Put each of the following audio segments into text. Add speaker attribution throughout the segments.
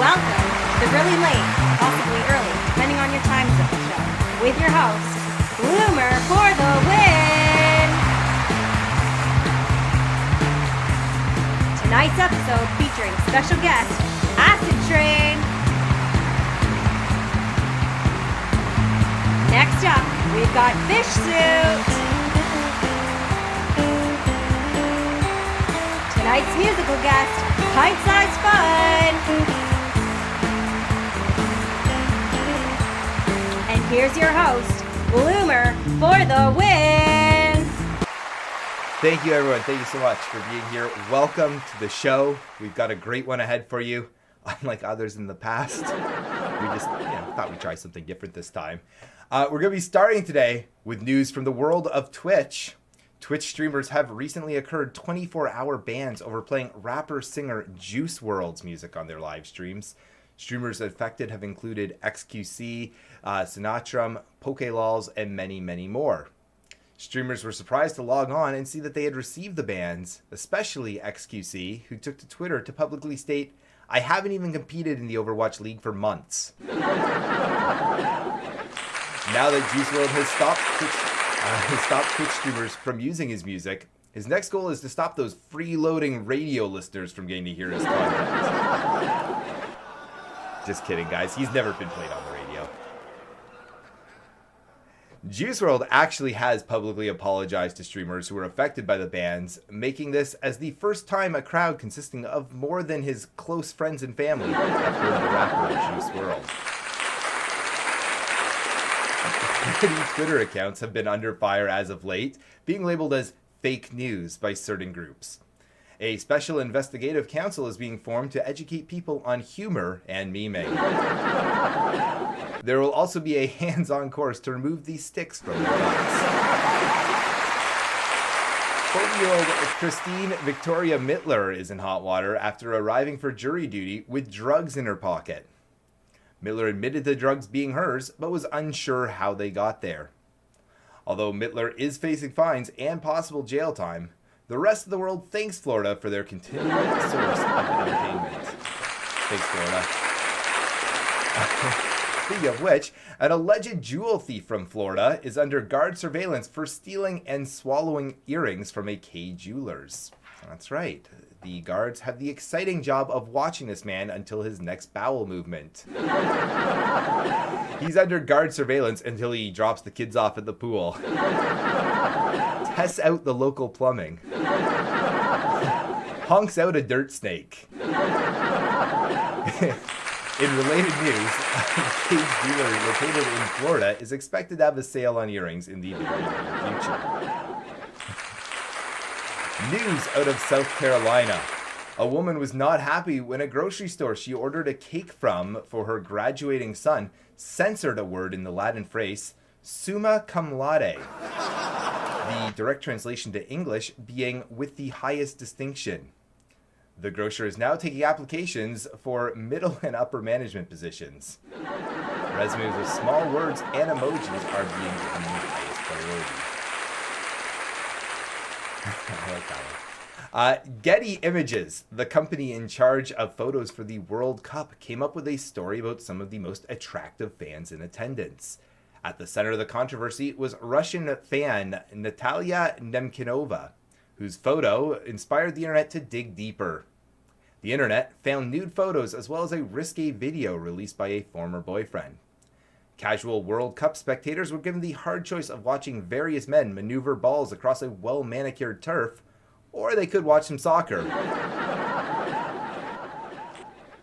Speaker 1: Welcome to the really late, possibly early, depending on your time zone show, with your host, Bloomer for the win! Tonight's episode featuring special guest, Acid Train. Next up, we've got Fshsuit. Tonight's musical guest, PintSizedFun. And here's your host, Bloomer for the win.
Speaker 2: Thank you, everyone. Thank you so much for being here. Welcome to the show. We've got a great one ahead for you, unlike others in the past. We just thought we'd try something different this time. We're going to be starting today with news from the world of Twitch. Twitch streamers have recently occurred 24-hour bans over playing rapper-singer Juice WRLD's music on their live streams. Streamers affected have included XQC, Sinatrum, PokeLols, and many, many more. Streamers were surprised to log on and see that they had received the bans, especially XQC, who took to Twitter to publicly state, "I haven't even competed in the Overwatch League for months." Now that Juice WRLD has stopped Twitch streamers from using his music, his next goal is to stop those freeloading radio listeners from getting to hear his content. Just kidding, guys. He's never been played on the radio. Juice WRLD actually has publicly apologized to streamers who were affected by the bans, making this as the first time a crowd consisting of more than his close friends and family have heard the rapper Juice WRLD. Many Twitter accounts have been under fire as of late, being labeled as fake news by certain groups. A special investigative council is being formed to educate people on humor and memeing. There will also be a hands-on course to remove these sticks from their butts. 40-year-old Christine Victoria Mittler is in hot water after arriving for jury duty with drugs in her pocket. Mittler admitted to drugs being hers, but was unsure how they got there. Although Mittler is facing fines and possible jail time, the rest of the world thanks Florida for their continued source of entertainment. Thanks, Florida. Speaking of which, an alleged jewel thief from Florida is under guard surveillance for stealing and swallowing earrings from a K Jewelers. That's right. The guards have the exciting job of watching this man until his next bowel movement. He's under guard surveillance until he drops the kids off at the pool. Tests out the local plumbing. Honks out a dirt snake. In related news, Cage Jeweler located in Florida is expected to have a sale on earrings in the very near future. News out of South Carolina. A woman was not happy when a grocery store she ordered a cake from for her graduating son censored a word in the Latin phrase, summa cum laude. The direct translation to English being with the highest distinction. The grocer is now taking applications for middle and upper management positions. Resumes with small words and emojis are being given the highest priority. I like that one. Getty Images, the company in charge of photos for the World Cup, came up with a story about some of the most attractive fans in attendance. At the center of the controversy was Russian fan Natalia Nemkinova, whose photo inspired the internet to dig deeper. The internet found nude photos as well as a risque video released by a former boyfriend. Casual World Cup spectators were given the hard choice of watching various men maneuver balls across a well-manicured turf, or they could watch some soccer.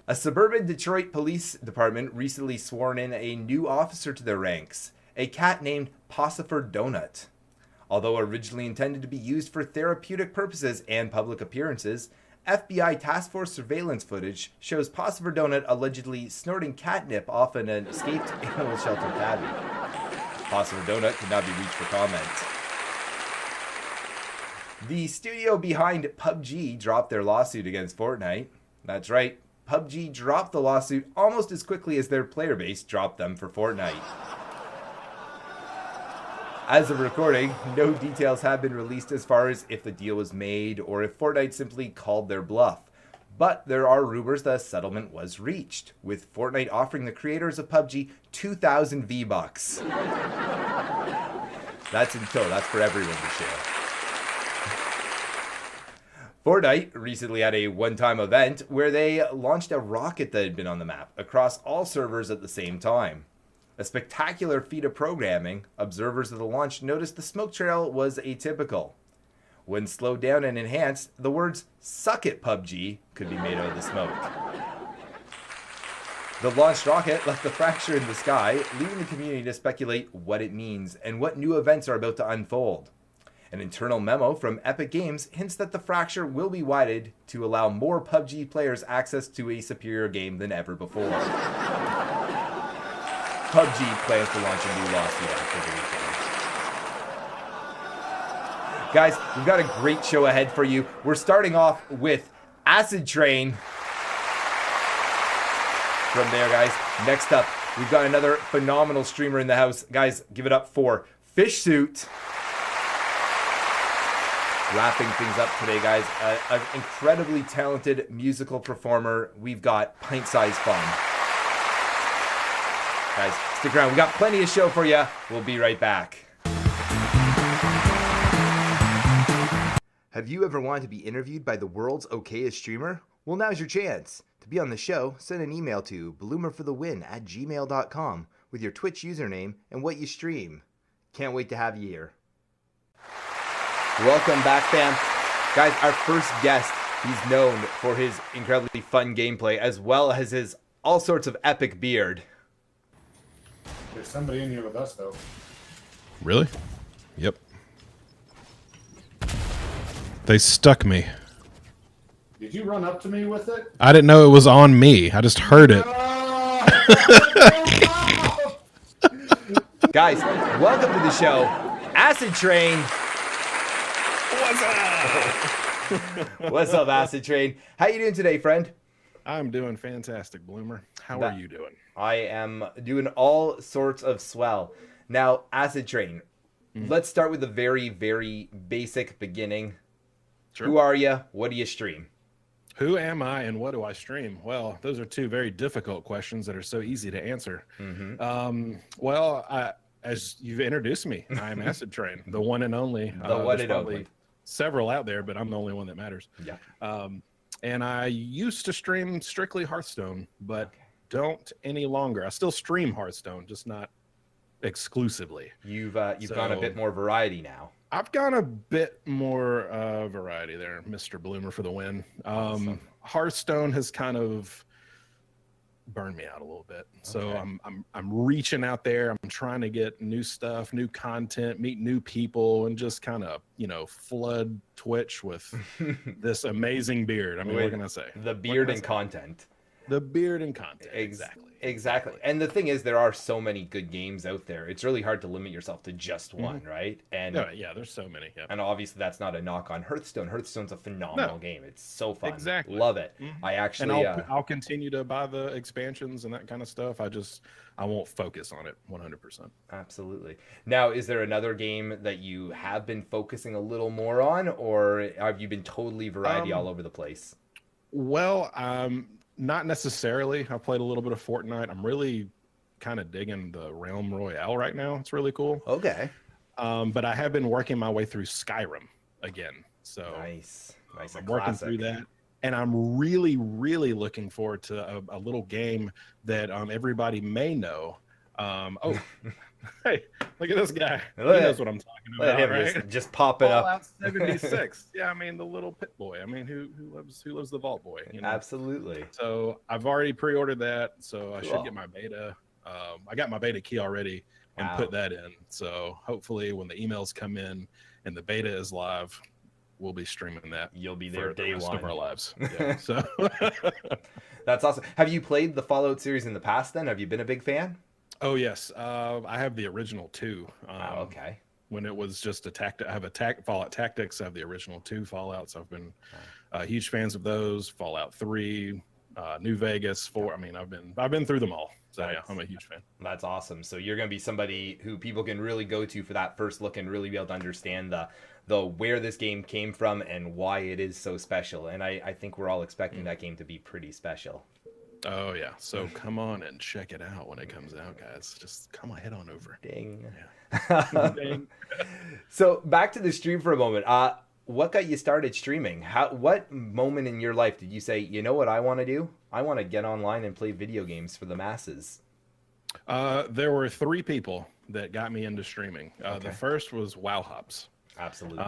Speaker 2: A suburban Detroit police department recently sworn in a new officer to their ranks, a cat named Possifer Donut. Although originally intended to be used for therapeutic purposes and public appearances, FBI task force surveillance footage shows Possifer Donut allegedly snorting catnip off an escaped animal shelter tabby. Possifer Donut could not be reached for comment. The studio behind PUBG dropped their lawsuit against Fortnite. That's right, PUBG dropped the lawsuit almost as quickly as their player base dropped them for Fortnite. As of recording, no details have been released as far as if the deal was made or if Fortnite simply called their bluff. But there are rumors that a settlement was reached, with Fortnite offering the creators of PUBG 2,000 V-Bucks. That's in total. That's for everyone to share. Fortnite recently had a one-time event where they launched a rocket that had been on the map across all servers at the same time. A spectacular feat of programming, observers of the launch noticed the smoke trail was atypical. When slowed down and enhanced, the words "Suck it, PUBG" could be made out of the smoke. The launched rocket left a fracture in the sky, leaving the community to speculate what it means and what new events are about to unfold. An internal memo from Epic Games hints that the fracture will be widened to allow more PUBG players access to a superior game than ever before. PUBG plans to launch a new lawsuit after the weekend. Guys, we've got a great show ahead for you. We're starting off with Acid Train. From there, guys, next up, we've got another phenomenal streamer in the house. Guys, give it up for Fshsuit. Wrapping things up today, guys, an incredibly talented musical performer. We've got PintSizedFun. Guys, stick around. We got plenty of show for you. We'll be right back. Have you ever wanted to be interviewed by the world's okayest streamer? Well, now's your chance. To be on the show, send an email to bloomerforthewin@gmail.com with your Twitch username and what you stream. Can't wait to have you here. Welcome back, fam. Guys, our first guest, he's known for his incredibly fun gameplay as well as his all sorts of epic beard.
Speaker 3: There's somebody in here with us, though.
Speaker 4: Really? Yep. They stuck me.
Speaker 3: Did you run up to me with it?
Speaker 4: I didn't know it was on me. I just heard it.
Speaker 2: Guys, welcome to the show, Acid Train.
Speaker 4: What's up?
Speaker 2: What's up, Acid Train? How you doing today, friend?
Speaker 4: I'm doing fantastic, Bloomer. How are you doing?
Speaker 2: I am doing all sorts of swell. Now, Acid Train, let's start with the very, very basic beginning.
Speaker 4: Sure.
Speaker 2: Who are you? What do you stream?
Speaker 4: Who am I and what do I stream? Well, those are two very difficult questions that are so easy to answer. As you've introduced me, I'm Acid Train, the one and only.
Speaker 2: The one and only.
Speaker 4: Several out there, but I'm the only one that matters.
Speaker 2: Yeah.
Speaker 4: And I used to stream strictly Hearthstone, but don't any longer. I still stream Hearthstone, just not exclusively.
Speaker 2: You've gone a bit more variety now.
Speaker 4: I've gone a bit more variety there, Mr. Bloomer for the win.
Speaker 2: Awesome.
Speaker 4: Hearthstone has kind of burned me out a little bit. So I'm reaching out there. I'm trying to get new stuff, new content, meet new people, and just kind of, flood Twitch with this amazing beard. I mean, what can I say?
Speaker 2: The beard and content.
Speaker 4: The beard and content.
Speaker 2: Exactly. And the thing is, there are so many good games out there. It's really hard to limit yourself to just one, right? And
Speaker 4: yeah, there's so many. Yeah.
Speaker 2: And obviously, that's not a knock on Hearthstone. Hearthstone's a phenomenal game. It's so fun.
Speaker 4: Exactly.
Speaker 2: Love it.
Speaker 4: I'll continue to buy the expansions and that kind of stuff. I won't focus on it 100%.
Speaker 2: Absolutely. Now, is there another game that you have been focusing a little more on, or have you been totally variety all over the place?
Speaker 4: Well, not necessarily. I played a little bit of Fortnite. I'm really kind of digging the Realm Royale right now. It's really cool.
Speaker 2: Okay.
Speaker 4: But I have been working my way through Skyrim again. So
Speaker 2: nice.
Speaker 4: I'm working through that. And I'm really, really looking forward to a little game that everybody may know. Hey, look at this guy. He knows what I'm talking about, right?
Speaker 2: Just pop it up.
Speaker 4: Fallout 76. Yeah, I mean the little pit boy. I mean, who loves the Vault Boy?
Speaker 2: Absolutely.
Speaker 4: So I've already pre-ordered that, so I should get my beta. I got my beta key already and put that in. So hopefully, when the emails come in and the beta is live, we'll be streaming that.
Speaker 2: You'll be there
Speaker 4: day
Speaker 2: day
Speaker 4: one
Speaker 2: one
Speaker 4: of our lives. Yeah, so
Speaker 2: that's awesome. Have you played the Fallout series in the past? Then have you been a big fan?
Speaker 4: Oh yes, I have the original 2.
Speaker 2: Okay.
Speaker 4: When it was just I have Fallout Tactics. I have the original 2 Fallouts. I've been huge fans of those. Fallout 3, New Vegas, I mean, I've been through them all. So yeah, I'm a huge fan.
Speaker 2: That's awesome. So you're going to be somebody who people can really go to for that first look and really be able to understand the where this game came from and why it is so special. And I think we're all expecting that game to be pretty special.
Speaker 4: Oh yeah. So come on and check it out when it comes out, guys. Just come on, head on over.
Speaker 2: Ding.
Speaker 4: Yeah. Ding.
Speaker 2: So back to the stream for a moment. What got you started streaming? What moment in your life did you say, you know what I want to do? I want to get online and play video games for the masses.
Speaker 4: There were 3 people that got me into streaming. The first was WowHops.
Speaker 2: Absolutely.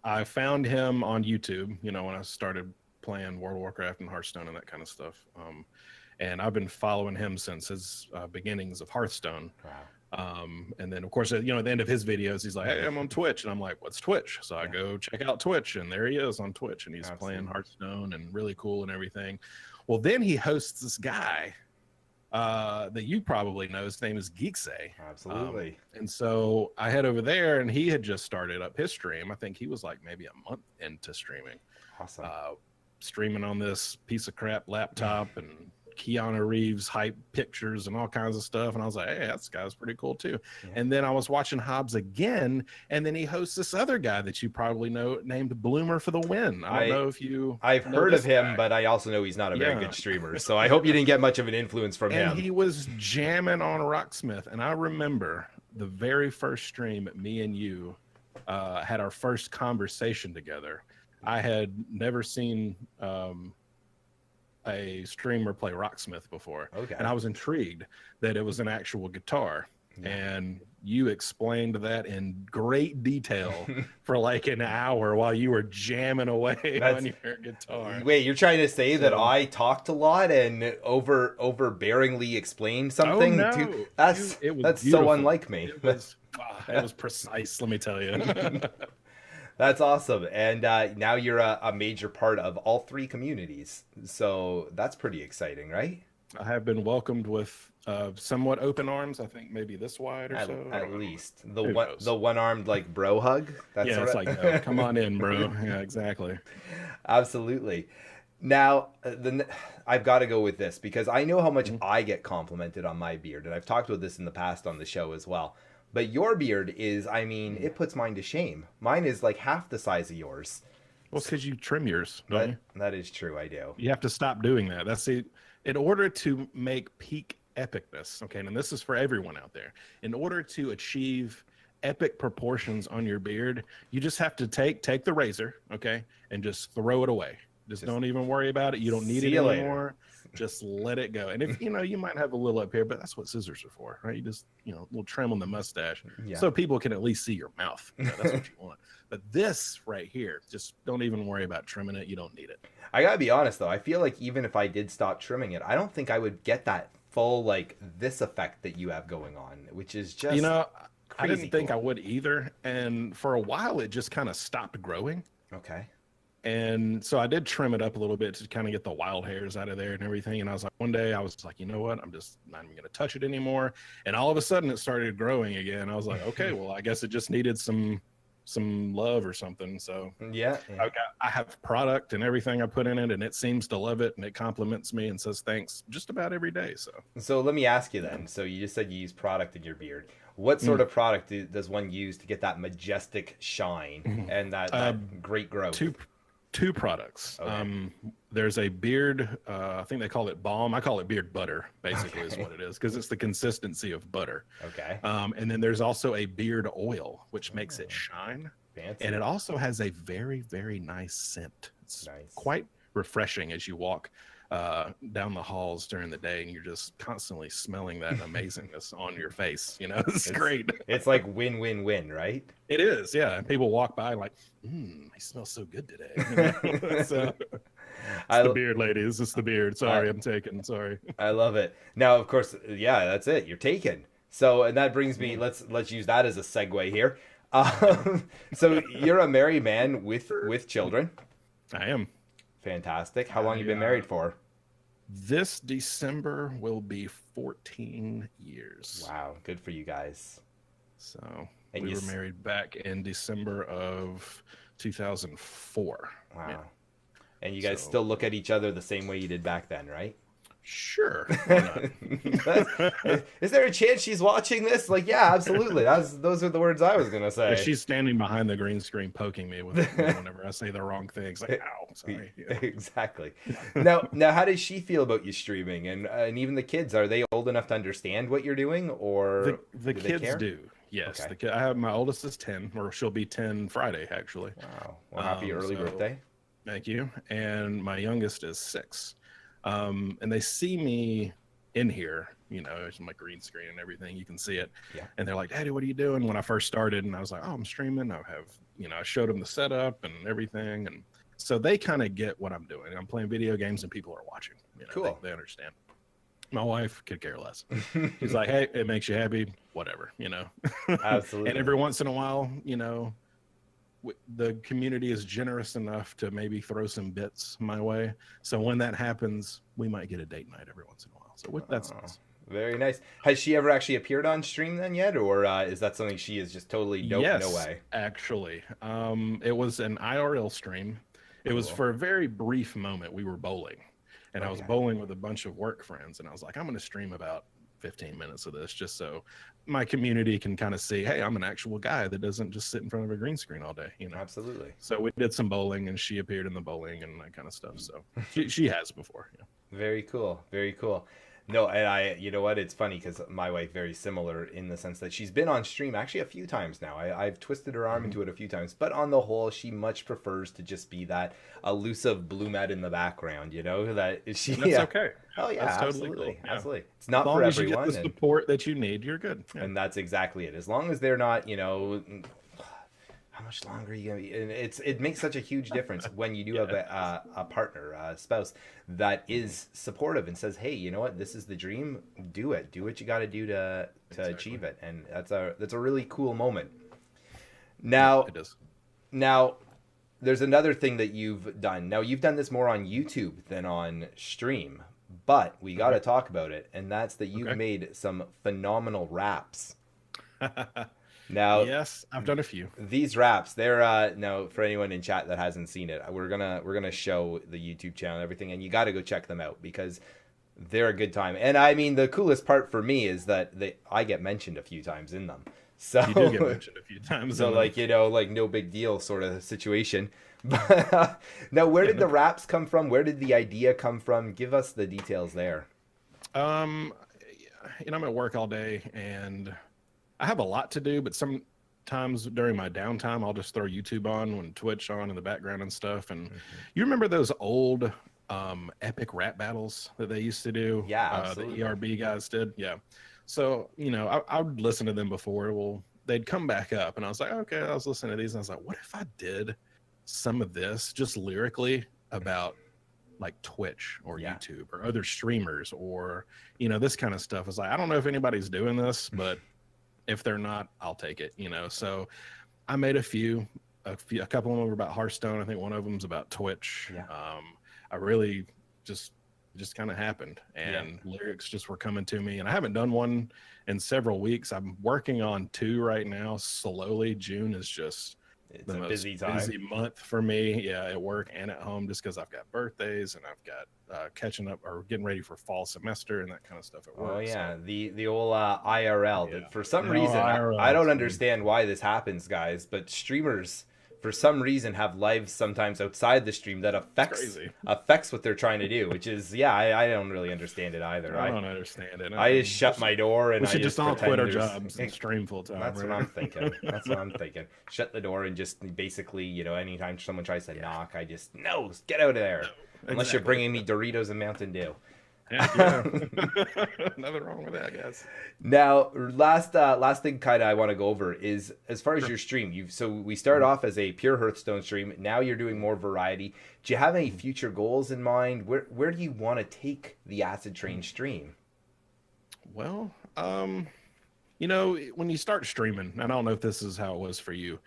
Speaker 4: I found him on YouTube, you know, when I started playing World of Warcraft and Hearthstone and that kind of stuff. And I've been following him since his beginnings of Hearthstone.
Speaker 2: Wow.
Speaker 4: And then of course, you know, at the end of his videos, he's like, hey, I'm on Twitch. And I'm like, what's Twitch? So I go check out Twitch, and there he is on Twitch, and he's playing Hearthstone and really cool and everything. Well, then he hosts this guy that you probably know. His name is Geeksay.
Speaker 2: Absolutely.
Speaker 4: And so I head over there, and he had just started up his stream. I think he was like maybe a month into streaming.
Speaker 2: Awesome.
Speaker 4: Streaming on this piece of crap laptop and Keanu Reeves hype pictures and all kinds of stuff. And I was like, hey, that guy's pretty cool too. Yeah. And then I was watching Hobbs again, and then he hosts this other guy that you probably know named Bloomer for the Win. I don't know if I've
Speaker 2: heard of him, but I also know he's not a very good streamer. So I hope you didn't get much of an influence from him.
Speaker 4: And he was jamming on Rocksmith. And I remember the very first stream me and you had our first conversation together. I had never seen a streamer play Rocksmith before. Okay. And I was intrigued that it was an actual guitar. Yeah. And you explained that in great detail for like an hour while you were jamming away on your guitar.
Speaker 2: Wait, you're trying to say that I talked a lot and overbearingly explained something?
Speaker 4: Oh, no.
Speaker 2: That's so unlike me.
Speaker 4: It was precise, let me tell you.
Speaker 2: That's awesome. And now you're a major part of all 3 communities. So that's pretty exciting, right?
Speaker 4: I have been welcomed with somewhat open arms. I think maybe this wide or so.
Speaker 2: At least. The one-armed like bro hug.
Speaker 4: That's it's like, oh, come on in, bro. Yeah, exactly.
Speaker 2: Absolutely. Now, I've got to go with this because I know how much I get complimented on my beard. And I've talked about this in the past on the show as well. But your beard is, I mean, it puts mine to shame. Mine is like half the size of yours.
Speaker 4: Well, it's because you trim yours, don't you?
Speaker 2: That is true, I do.
Speaker 4: You have to stop doing that. That's it. In order to make peak epicness, okay, and this is for everyone out there, in order to achieve epic proportions on your beard, you just have to take the razor, okay, and just throw it away. Just don't even worry about it. You don't need it anymore. Just let it go. And if you might have a little up here, but that's what scissors are for, right? You just a little trim on the mustache, so people can at least see your mouth. That's what you want. But this right here, just don't even worry about trimming it. You don't need it.
Speaker 2: I gotta be honest though. I feel like even if I did stop trimming it, I don't think I would get that full like this effect that you have going on, which is just crazy.
Speaker 4: I didn't think I would either. And for a while, it just kind of stopped growing.
Speaker 2: Okay.
Speaker 4: And so I did trim it up a little bit to kind of get the wild hairs out of there and everything. And I was like, one day I was like, you know what? I'm just not even going to touch it anymore. And all of a sudden it started growing again. I was like, okay, well, I guess it just needed some love or something. So
Speaker 2: yeah.
Speaker 4: I have product and everything I put in it, and it seems to love it, and it compliments me and says thanks just about every day.
Speaker 2: So let me ask you then. So you just said you use product in your beard. What sort of product does one use to get that majestic shine and that great growth?
Speaker 4: Two products. Okay. There's a beard, I think they call it balm. I call it beard butter, basically, is what it is, because it's the consistency of butter.
Speaker 2: Okay.
Speaker 4: And then there's also a beard oil, which makes it shine.
Speaker 2: Fancy.
Speaker 4: And it also has a very, very nice scent. It's quite refreshing as you walk down the halls during the day, and you're just constantly smelling that amazingness on your face. It's great.
Speaker 2: It's like win-win-win, right?
Speaker 4: It is, yeah. And people walk by like, he smells so good today. So it's the beard, ladies. It's the beard. Sorry, I'm taken. Sorry.
Speaker 2: I love it. Now, of course, yeah, that's it. You're taken. So, and that brings me. Let's use that as a segue here. So you're a married man with children.
Speaker 4: I am.
Speaker 2: Fantastic. How long you been married for?
Speaker 4: This December will be 14 years.
Speaker 2: Wow, good for you guys.
Speaker 4: So we were married back in December of 2004.
Speaker 2: Wow.
Speaker 4: Yeah.
Speaker 2: And you guys still look at each other the same way you did back then, right?
Speaker 4: Sure. Why not?
Speaker 2: Is there a chance she's watching this? Like, yeah, absolutely. Those are the words I was gonna say.
Speaker 4: Yeah, she's standing behind the green screen poking me with whenever I say the wrong things. Like, ow, sorry. Yeah.
Speaker 2: Exactly. Now, how does she feel about you streaming? And even the kids, are they old enough to understand what you're doing, or
Speaker 4: the
Speaker 2: do they
Speaker 4: kids
Speaker 2: care?
Speaker 4: do? Yes.
Speaker 2: Okay.
Speaker 4: I have my oldest is 10, or she'll be 10 Friday actually.
Speaker 2: Wow. Well, happy early birthday.
Speaker 4: Thank you. And my youngest is 6. And they see me in here, it's my green screen and everything. You can see it.
Speaker 2: Yeah.
Speaker 4: And they're like, Daddy, what are you doing? When I first started, and I was like, oh, I'm streaming. I showed them the setup and everything. And so they kind of get what I'm doing. I'm playing video games and people are watching.
Speaker 2: Cool.
Speaker 4: They understand. My wife could care less. She's like, hey, it makes you happy, whatever,
Speaker 2: Absolutely.
Speaker 4: And every once in a while, the community is generous enough to maybe throw some bits my way. So when that happens, we might get a date night every once in a while. So that's nice.
Speaker 2: Very nice. Has she ever actually appeared on stream then yet? Or is that something she is just totally no way?
Speaker 4: Actually. It was an IRL stream. It was for a very brief moment. We were bowling. And I was bowling with a bunch of work friends. And I was like, I'm going to stream about 15 minutes of this just so my community can kind of see, hey, I'm an actual guy that doesn't just sit in front of a green screen all day.
Speaker 2: Absolutely.
Speaker 4: So we did some bowling and she appeared in the bowling and that kind of stuff. So she has before. Yeah.
Speaker 2: Very cool. Very cool. No, and you know what? It's funny because my wife, very similar in the sense that she's been on stream actually a few times now. I've twisted her arm into it a few times, but on the whole, she much prefers to just be that elusive brunette in the background, that she.
Speaker 4: That's okay.
Speaker 2: Oh yeah,
Speaker 4: that's
Speaker 2: absolutely,
Speaker 4: totally cool. Yeah.
Speaker 2: absolutely. It's not
Speaker 4: as long
Speaker 2: for
Speaker 4: as
Speaker 2: everyone.
Speaker 4: You get the support that you need, you're good. Yeah.
Speaker 2: And that's exactly it. As long as they're not, how much longer are you gonna be? And it makes such a huge difference when you do have a partner, a spouse that is supportive and says, hey, you know what, this is the dream, do it, do what you got to do to achieve it. And that's a really cool moment. Now
Speaker 4: it is.
Speaker 2: Now there's another thing that you've done. Now you've done this more on YouTube than on stream, but we got to talk about it, and that's that you've made some phenomenal raps. Now,
Speaker 4: yes, I've done a few.
Speaker 2: These raps, they're now for anyone in chat that hasn't seen it, we're gonna show the YouTube channel and everything, and you got to go check them out because they're a good time. And I mean, the coolest part for me is that I get mentioned a few times in them. So
Speaker 4: you do get mentioned a few times.
Speaker 2: So like no big deal sort of situation. But now, where did the raps come from? Where did the idea come from? Give us the details there.
Speaker 4: I'm at work all day and I have a lot to do, but sometimes during my downtime, I'll just throw YouTube on and Twitch on in the background and stuff. And you remember those old epic rap battles that they used to do?
Speaker 2: Yeah, absolutely.
Speaker 4: The ERB guys did. Yeah. So, I would listen to them before. Well, they'd come back up and I was like, okay, I was listening to these and I was like, what if I did some of this just lyrically about like Twitch or YouTube or other streamers or, this kind of stuff? I was like, I don't know if anybody's doing this, but if they're not, I'll take it, So I made a couple of them were about Hearthstone. I think one of them's about Twitch.
Speaker 2: Yeah.
Speaker 4: I really just kind of happened and lyrics just were coming to me, and I haven't done one in several weeks. I'm working on 2 right now. Slowly. June is just the most busy month for me. Yeah. At work and at home, just cause I've got birthdays and I've got catching up or getting ready for fall semester and that kind of stuff at work.
Speaker 2: Oh yeah,
Speaker 4: so.
Speaker 2: the old IRL. Yeah. For some reason, I don't understand why this happens, guys. But streamers, for some reason, have lives sometimes outside the stream that affects what they're trying to do. Which is, I don't really understand it either.
Speaker 4: I don't understand it.
Speaker 2: I just shut my door and
Speaker 4: we should
Speaker 2: I
Speaker 4: just all quit our jobs and stream full time.
Speaker 2: That's what I'm thinking. That's what I'm thinking. Shut the door and just basically, anytime someone tries to knock, I just get out of there. No, unless you're bringing me Doritos and Mountain Dew.
Speaker 4: Yeah. Nothing wrong with that, I guess.
Speaker 2: Now, last thing kind of I want to go over is as far as your stream. So we started off as a pure Hearthstone stream. Now you're doing more variety. Do you have any future goals in mind? Where do you want to take the Acid Train stream?
Speaker 4: Well, when you start streaming, and I don't know if this is how it was for you.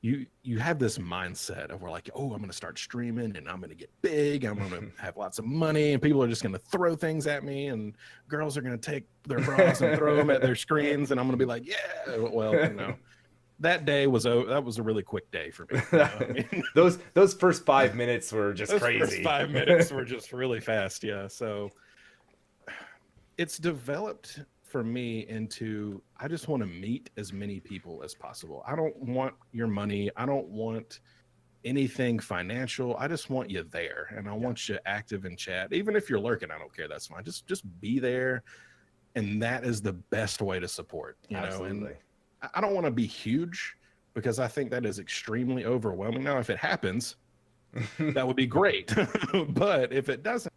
Speaker 4: You have this mindset of we're like, oh, I'm going to start streaming and I'm going to get big. I'm going to have lots of money and people are just going to throw things at me and girls are going to take their bras and throw them at their screens. And I'm going to be like, yeah, well, that day was a really quick day for me. You know? I mean,
Speaker 2: those first 5 minutes were just
Speaker 4: those
Speaker 2: crazy.
Speaker 4: first 5 minutes were just really fast. Yeah. So it's developed for me into, I just want to meet as many people as possible. I don't want your money. I don't want anything financial. I just want you there, and I want you active in chat. Even if you're lurking, I don't care. That's fine. Just be there, and that is the best way to support. You
Speaker 2: Absolutely.
Speaker 4: know, and I don't want to be huge because I think that is extremely overwhelming. Now, if it happens, that would be great. But if it doesn't,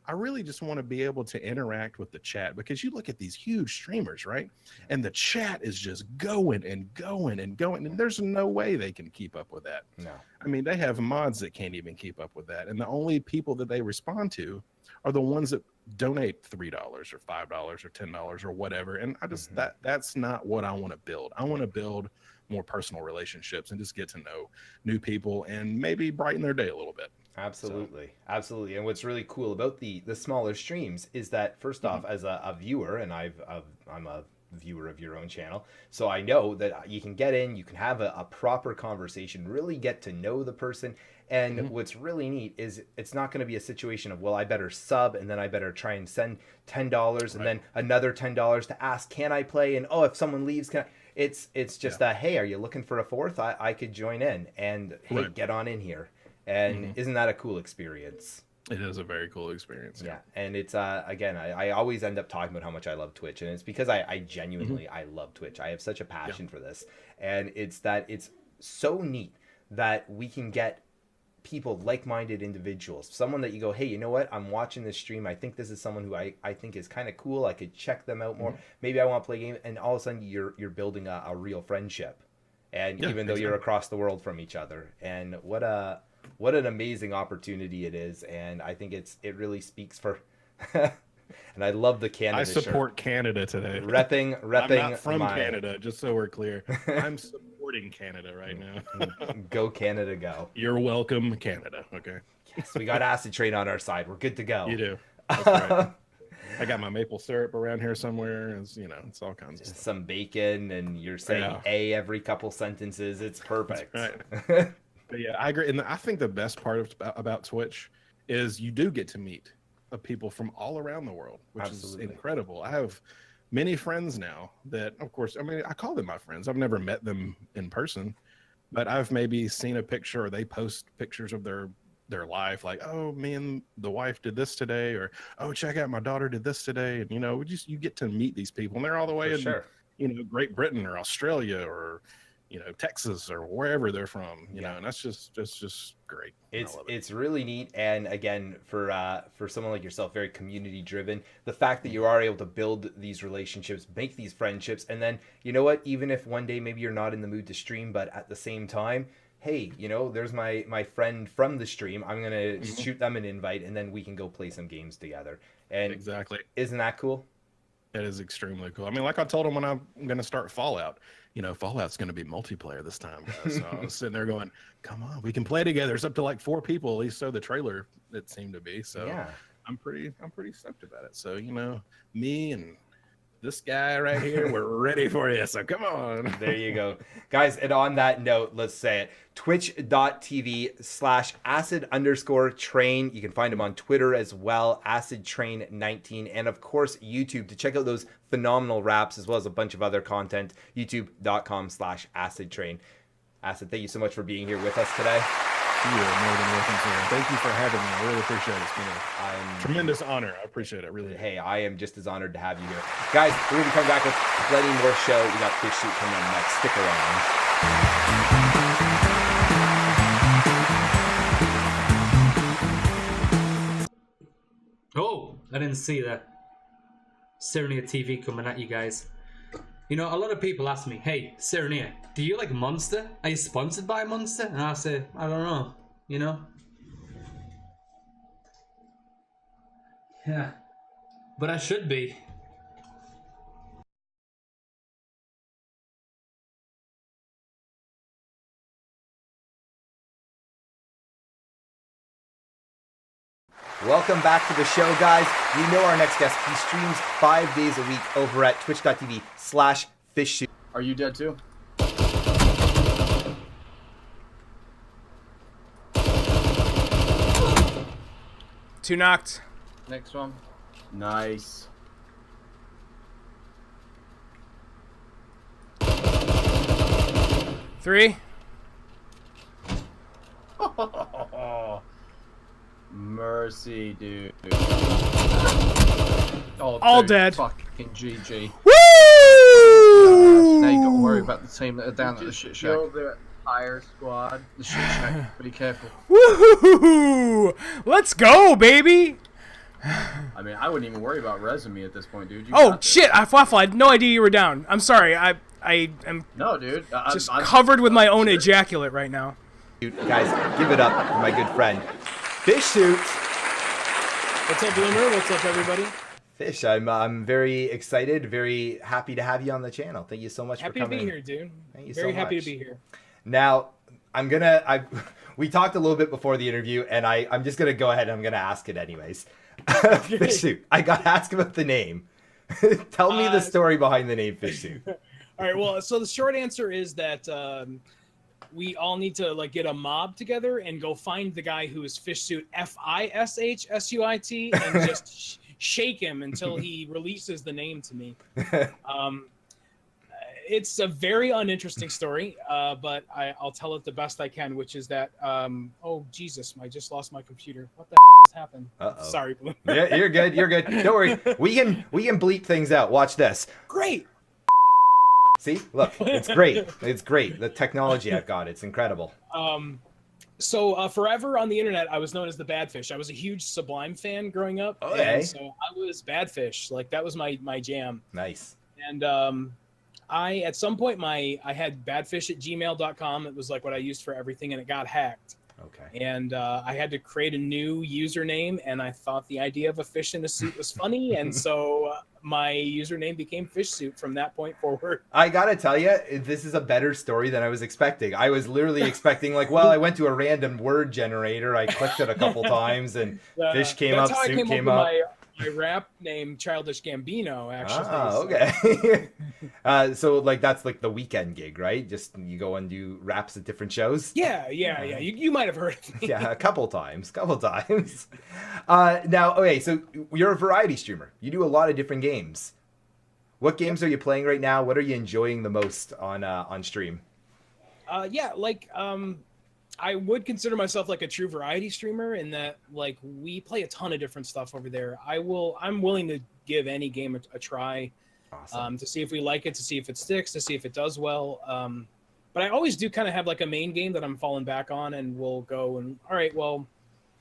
Speaker 4: I really just want to be able to interact with the chat, because you look at these huge streamers, right? And the chat is just going and going and going, and there's no way they can keep up with that.
Speaker 2: No.
Speaker 4: I mean, they have mods that can't even keep up with that. And the only people that they respond to are the ones that donate $3 or $5 or $10 or whatever. And I just, that's not what I want to build. I want to build more personal relationships and just get to know new people and maybe brighten their day a little bit.
Speaker 2: Absolutely. So. Absolutely. And what's really cool about the smaller streams is that, first off, as a viewer, and I'm a viewer of your own channel, so I know that you can get in, you can have a proper conversation, really get to know the person. And what's really neat is it's not going to be a situation of, well, I better sub and then I better try and send $10 and then another $10 to ask, can I play? And oh, if someone leaves, can I? It's just hey, are you looking for a fourth? I could join in, and hey, get on in here. And isn't that a cool experience?
Speaker 4: It is a very cool experience.
Speaker 2: Yeah. And it's, again, I always end up talking about how much I love Twitch. And it's because I genuinely, I love Twitch. I have such a passion for this. And it's that it's so neat that we can get people, like-minded individuals, someone that you go, hey, you know what? I'm watching this stream. I think this is someone who I think is kind of cool. I could check them out more. Maybe I want to play a game. And all of a sudden you're building a real friendship. And even though you're across the world from each other. And what an amazing opportunity it is. And I think it really speaks for and I love the Canada
Speaker 4: I support
Speaker 2: shirt.
Speaker 4: Canada today.
Speaker 2: Repping
Speaker 4: I'm not from Canada, just so we're clear. I'm supporting Canada right now.
Speaker 2: Go Canada, go.
Speaker 4: You're welcome, Canada. Okay.
Speaker 2: Yes, we got Acid Train on our side. We're good to go.
Speaker 4: You do. That's right. I got my maple syrup around here somewhere. It's, it's all kinds of stuff.
Speaker 2: Some bacon, and you're saying A every couple sentences. It's perfect.
Speaker 4: That's right. But yeah, I agree. And I think the best part about Twitch is you do get to meet people from all around the world, which is incredible. I have many friends now that, of course, I mean, I call them my friends. I've never met them in person, but I've maybe seen a picture, or they post pictures of their life, like, oh, me and the wife did this today, or oh, check out, my daughter did this today. And you get to meet these people, and they're all the way in Great Britain or Australia or Texas or wherever they're from, and that's just great.
Speaker 2: It's really neat. And again, for someone like yourself, very community driven, the fact that you are able to build these relationships, make these friendships, and then, you know what, even if one day maybe you're not in the mood to stream, but at the same time, hey, there's my friend from the stream, I'm going to shoot them an invite, and then we can go play some games together. And
Speaker 4: exactly.
Speaker 2: Isn't that cool?
Speaker 4: That is extremely cool. I mean, like I told him when I'm going to start Fallout, Fallout's going to be multiplayer this time, guys. So I was sitting there going, come on, we can play together. It's up to like 4 people, at least so the trailer, it seemed to be. So yeah. I'm pretty stoked about it. So, me and this guy right here, we're ready for you. So come on.
Speaker 2: There you go. Guys, and on that note, let's say it. Twitch.tv/acid_train. You can find him on Twitter as well, AcidTrain19. And of course, YouTube to check out those phenomenal raps as well as a bunch of other content. YouTube.com/AcidTrain. Acid, thank you so much for being here with us today.
Speaker 4: You are more than welcome, sir. Thank you for having me. I really appreciate it. It's been a tremendous honor. I appreciate it. Really.
Speaker 2: Hey, I am just as honored to have you here. Guys, we're going to come back with plenty more show. We got Fshsuit coming up next. Stick around.
Speaker 5: Oh, I didn't see that. Serenia TV coming at you guys. A lot of people ask me, hey, Serenia, do you like Monster? Are you sponsored by Monster? And I say, I don't know, Yeah, but I should be.
Speaker 2: Welcome back to the show, guys. You know our next guest. He streams 5 days a week over at twitch.tv/Fshsuit.
Speaker 6: Are you dead too? 2 knocked.
Speaker 7: Next one.
Speaker 8: Nice.
Speaker 6: Three.
Speaker 8: Mercy, dude.
Speaker 7: Oh,
Speaker 6: All
Speaker 7: dude,
Speaker 6: dead.
Speaker 7: Fucking GG.
Speaker 6: Woo!
Speaker 7: Now you got to worry about the team that are down at the shit shack.
Speaker 8: Kill the entire squad.
Speaker 7: The shit shack. Be careful.
Speaker 6: Woo! Let's go, baby!
Speaker 8: I mean, I wouldn't even worry about resume at this point, dude. You
Speaker 6: Oh
Speaker 8: got this.
Speaker 6: shit! Waffle, I had no idea you were down. I'm sorry. I am
Speaker 8: No, dude.
Speaker 6: just covered with my own ejaculate right now.
Speaker 2: Guys, give it up for my good friend, Fshsuit.
Speaker 6: What's up, Bloomer? What's up, everybody?
Speaker 2: Fish, I'm very excited, very happy to have you on the channel. Thank you so much
Speaker 6: Happy
Speaker 2: for
Speaker 6: to be
Speaker 2: coming.
Speaker 6: here, dude.
Speaker 2: Thank you
Speaker 6: Very
Speaker 2: so
Speaker 6: happy
Speaker 2: much.
Speaker 6: to be here.
Speaker 2: Now, we talked a little bit before the interview, and I'm just gonna go ahead and I'm gonna ask it anyways. Fshsuit, I gotta ask about the name. Tell me the story behind the name Fshsuit.
Speaker 6: All right. Well, so the short answer is that we all need to like get a mob together and go find the guy who is Fshsuit, Fishsuit, and just shake him until he releases the name to me. It's a very uninteresting story, but I'll tell it the best I can, which is that oh Jesus, I just lost my computer. What the hell just happened?
Speaker 2: Uh-oh.
Speaker 6: Sorry, Blue.
Speaker 2: Yeah, you're good. You're good. Don't worry. We can bleep things out. Watch this.
Speaker 6: Great.
Speaker 2: See, look, it's great. It's great. The technology I've got, it's incredible.
Speaker 6: So forever on the internet, I was known as the Bad Fish. I was a huge Sublime fan growing up.
Speaker 2: Okay.
Speaker 6: And so I was Bad Fish. Like that was my jam.
Speaker 2: Nice.
Speaker 6: And I at some point I had badfish@gmail.com. It was like what I used for everything, and it got hacked.
Speaker 2: Okay.
Speaker 6: And I had to create a new username, and I thought the idea of a fish in a suit was funny, and so my username became Fshsuit from that point forward.
Speaker 2: I gotta tell you, this is a better story than I was expecting. I was literally expecting, like, well, I went to a random word generator, I clicked it a couple times, and fish came up,
Speaker 6: That's how I
Speaker 2: suit
Speaker 6: came
Speaker 2: came up.
Speaker 6: with my rap name, Childish Gambino, actually.
Speaker 2: Ah,
Speaker 6: So-
Speaker 2: okay. So, like, that's like the weekend gig, right? Just you go and do raps at different shows?
Speaker 6: Yeah. You might have heard of me.
Speaker 2: Yeah, a couple times. Now, okay, so you're a variety streamer. You do a lot of different games. What games are you playing right now? What are you enjoying the most on stream?
Speaker 6: I would consider myself like a true variety streamer in that like we play a ton of different stuff over there. I'm willing to give any game a try.
Speaker 2: Awesome.
Speaker 6: To see if we like it, to see if it sticks, to see if it does well. But I always do kind of have like a main game that I'm falling back on, and we'll go and all right, well,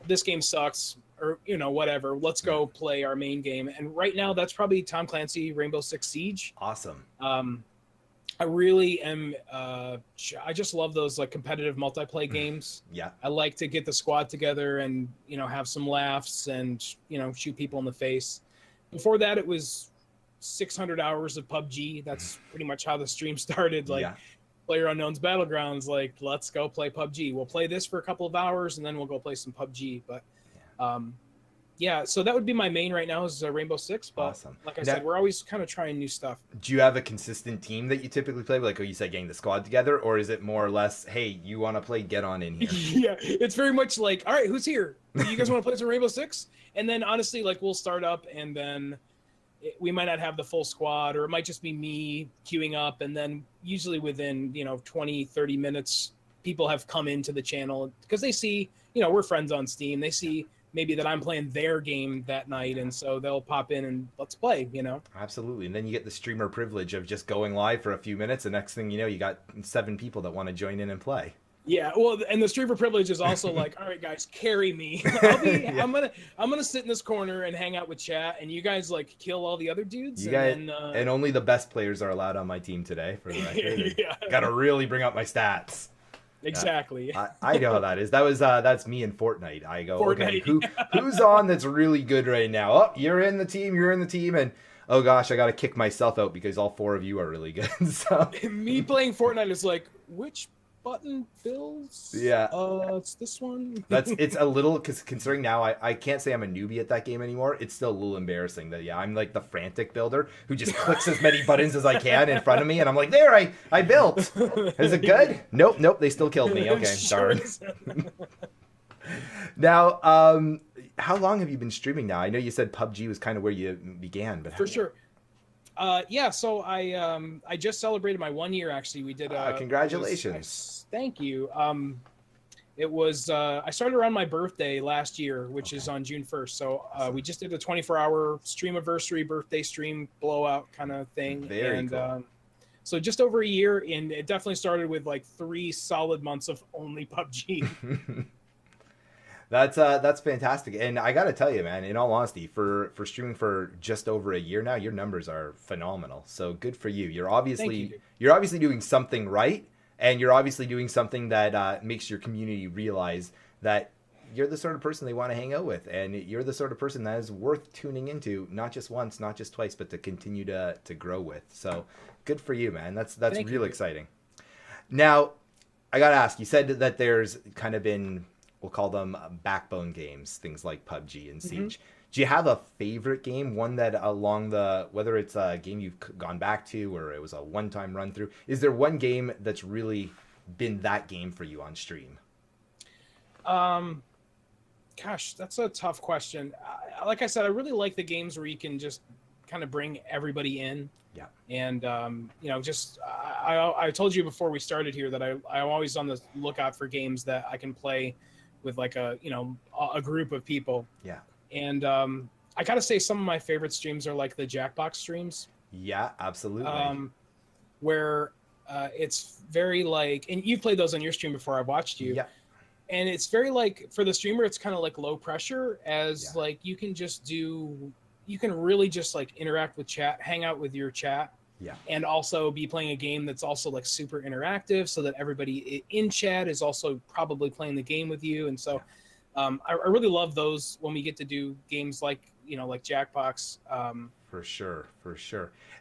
Speaker 6: this game sucks, or whatever. Let's go play our main game. And right now, that's probably Tom Clancy Rainbow Six Siege.
Speaker 2: Awesome.
Speaker 6: I really am. I just love those like competitive multiplayer games.
Speaker 2: Yeah.
Speaker 6: I like to get the squad together and have some laughs and shoot people in the face. Before that, it was 600 hours of PUBG. That's pretty much how the stream started. Like
Speaker 2: Yeah.
Speaker 6: PlayerUnknown's Battlegrounds. Like, let's go play PUBG. We'll play this for a couple of hours and then we'll go play some PUBG. But yeah, so that would be my main right now is Rainbow Six. But
Speaker 2: Awesome.
Speaker 6: like I
Speaker 2: Now-
Speaker 6: said, we're always kind of trying new stuff.
Speaker 2: Do you have a consistent team that you typically play with? Like, you said, getting the squad together, or is it more or less, hey, you want to play? Get on in here.
Speaker 6: Yeah, it's very much like, all right, who's here? You guys want to play some Rainbow Six? And then honestly, like we'll start up and then we might not have the full squad, or it might just be me queuing up. And then usually within, 20, 30 minutes, people have come into the channel because they see, we're friends on Steam. They see maybe that I'm playing their game that night. And so they'll pop in and let's play,
Speaker 2: Absolutely. And then you get the streamer privilege of just going live for a few minutes. And next thing you know, you got 7 people that want to join in and play.
Speaker 6: Yeah, well, and the streamer privilege is also like, all right, guys, carry me. I'm gonna sit in this corner and hang out with chat, and you guys like kill all the other dudes.
Speaker 2: And only the best players are allowed on my team today. For the record,
Speaker 6: Yeah.
Speaker 2: Got to really bring up my stats.
Speaker 6: Exactly.
Speaker 2: I know how that is. That's me in Fortnite. I go, okay,
Speaker 6: Fortnite.
Speaker 2: who's on that's really good right now? Oh, you're in the team, and oh gosh, I got to kick myself out because all 4 of you are really good. So
Speaker 6: Me playing Fortnite is like, which button fills?
Speaker 2: Yeah.
Speaker 6: It's this one.
Speaker 2: it's a little, because considering now I can't say I'm a newbie at that game anymore. It's still a little embarrassing that I'm like the frantic builder who just clicks as many buttons as I can in front of me, and I'm like, there, I built. Is it good? Nope, they still killed me. Okay,
Speaker 6: Sure
Speaker 2: darn.
Speaker 6: is.
Speaker 2: Now, how long have you been streaming now? I know you said PUBG was kind of where you began, but
Speaker 6: For sure. Yeah, so I just celebrated my 1 year. Actually, we did.
Speaker 2: Congratulations!
Speaker 6: Thank you. It was I started around my birthday last year, which is on June 1st. So we just did a 24-hour stream anniversary birthday stream blowout kind of thing.
Speaker 2: Very cool.
Speaker 6: So just over a year, and it definitely started with like 3 solid months of only PUBG.
Speaker 2: That's fantastic, and I gotta tell you, man, in all honesty, for streaming for just over a year now, your numbers are phenomenal. So good for you. You're obviously doing something right, and you're obviously doing something that makes your community realize that you're the sort of person they want to hang out with, and you're the sort of person that is worth tuning into, not just once, not just twice, but to continue to grow with. So good for you, man. That's real exciting. Now, I gotta ask, you said that there's kind of been, we'll call them backbone games, things like PUBG and Siege. Do you have a favorite game, one that whether it's a game you've gone back to or it was a one-time run through, is there one game that's really been that game for you on stream?
Speaker 6: Gosh, that's a tough question. Like I said, I really like the games where you can just kind of bring everybody in.
Speaker 2: Yeah.
Speaker 6: And, I told you before we started here that I'm always on the lookout for games that I can play with like a group of people.
Speaker 2: Yeah.
Speaker 6: And I gotta say some of my favorite streams are like the Jackbox streams.
Speaker 2: Yeah, absolutely.
Speaker 6: Where it's very like, and you've played those on your stream before, I've watched you.
Speaker 2: Yeah.
Speaker 6: And it's very like, for the streamer, it's kind of like low pressure as like you can really just like interact with chat, hang out with your chat.
Speaker 2: Yeah.
Speaker 6: And also be playing a game that's also like super interactive so that everybody in chat is also probably playing the game with you. And so I really love those when we get to do games like Jackbox.
Speaker 2: For sure.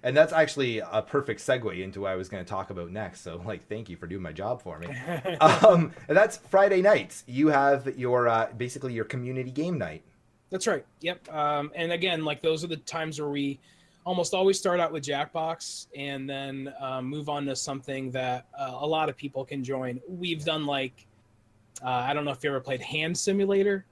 Speaker 2: And that's actually a perfect segue into what I was going to talk about next. So thank you for doing my job for me. And that's Friday nights. You have your basically your community game night.
Speaker 6: That's right. Yep. And again, like those are the times where we almost always start out with Jackbox and then move on to something that a lot of people can join. We've done I don't know if you ever played Hand Simulator.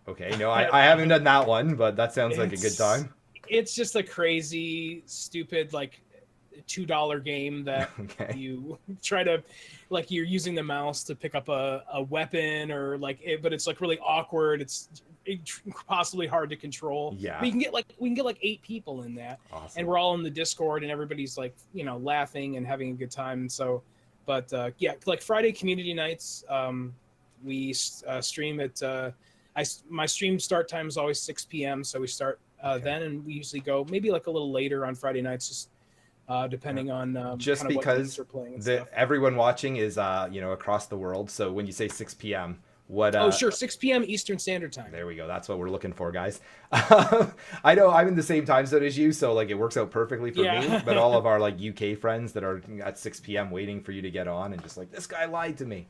Speaker 2: Okay, no, I haven't done that one, but that sounds like a good time.
Speaker 6: It's just a crazy, stupid, $2 game that you try to, you're using the mouse to pick up a weapon or but it's really awkward. It's possibly hard to control.
Speaker 2: Yeah.
Speaker 6: But we can get 8 people in that.
Speaker 2: Awesome.
Speaker 6: And we're all in the Discord and everybody's laughing and having a good time. And so, but Friday community nights, we stream at my stream start time is always 6 p.m. So we start then, and we usually go maybe a little later on Friday nights, just depending on
Speaker 2: just
Speaker 6: kind of
Speaker 2: because
Speaker 6: what we're playing
Speaker 2: everyone watching is across the world. So when you say 6 p.m., what?
Speaker 6: Oh, sure, 6 p.m. Eastern Standard Time.
Speaker 2: There we go. That's what we're looking for, guys. I know I'm in the same time zone as you, so it works out perfectly for me. But all of our UK friends that are at 6 p.m. waiting for you to get on, and just this guy lied to me.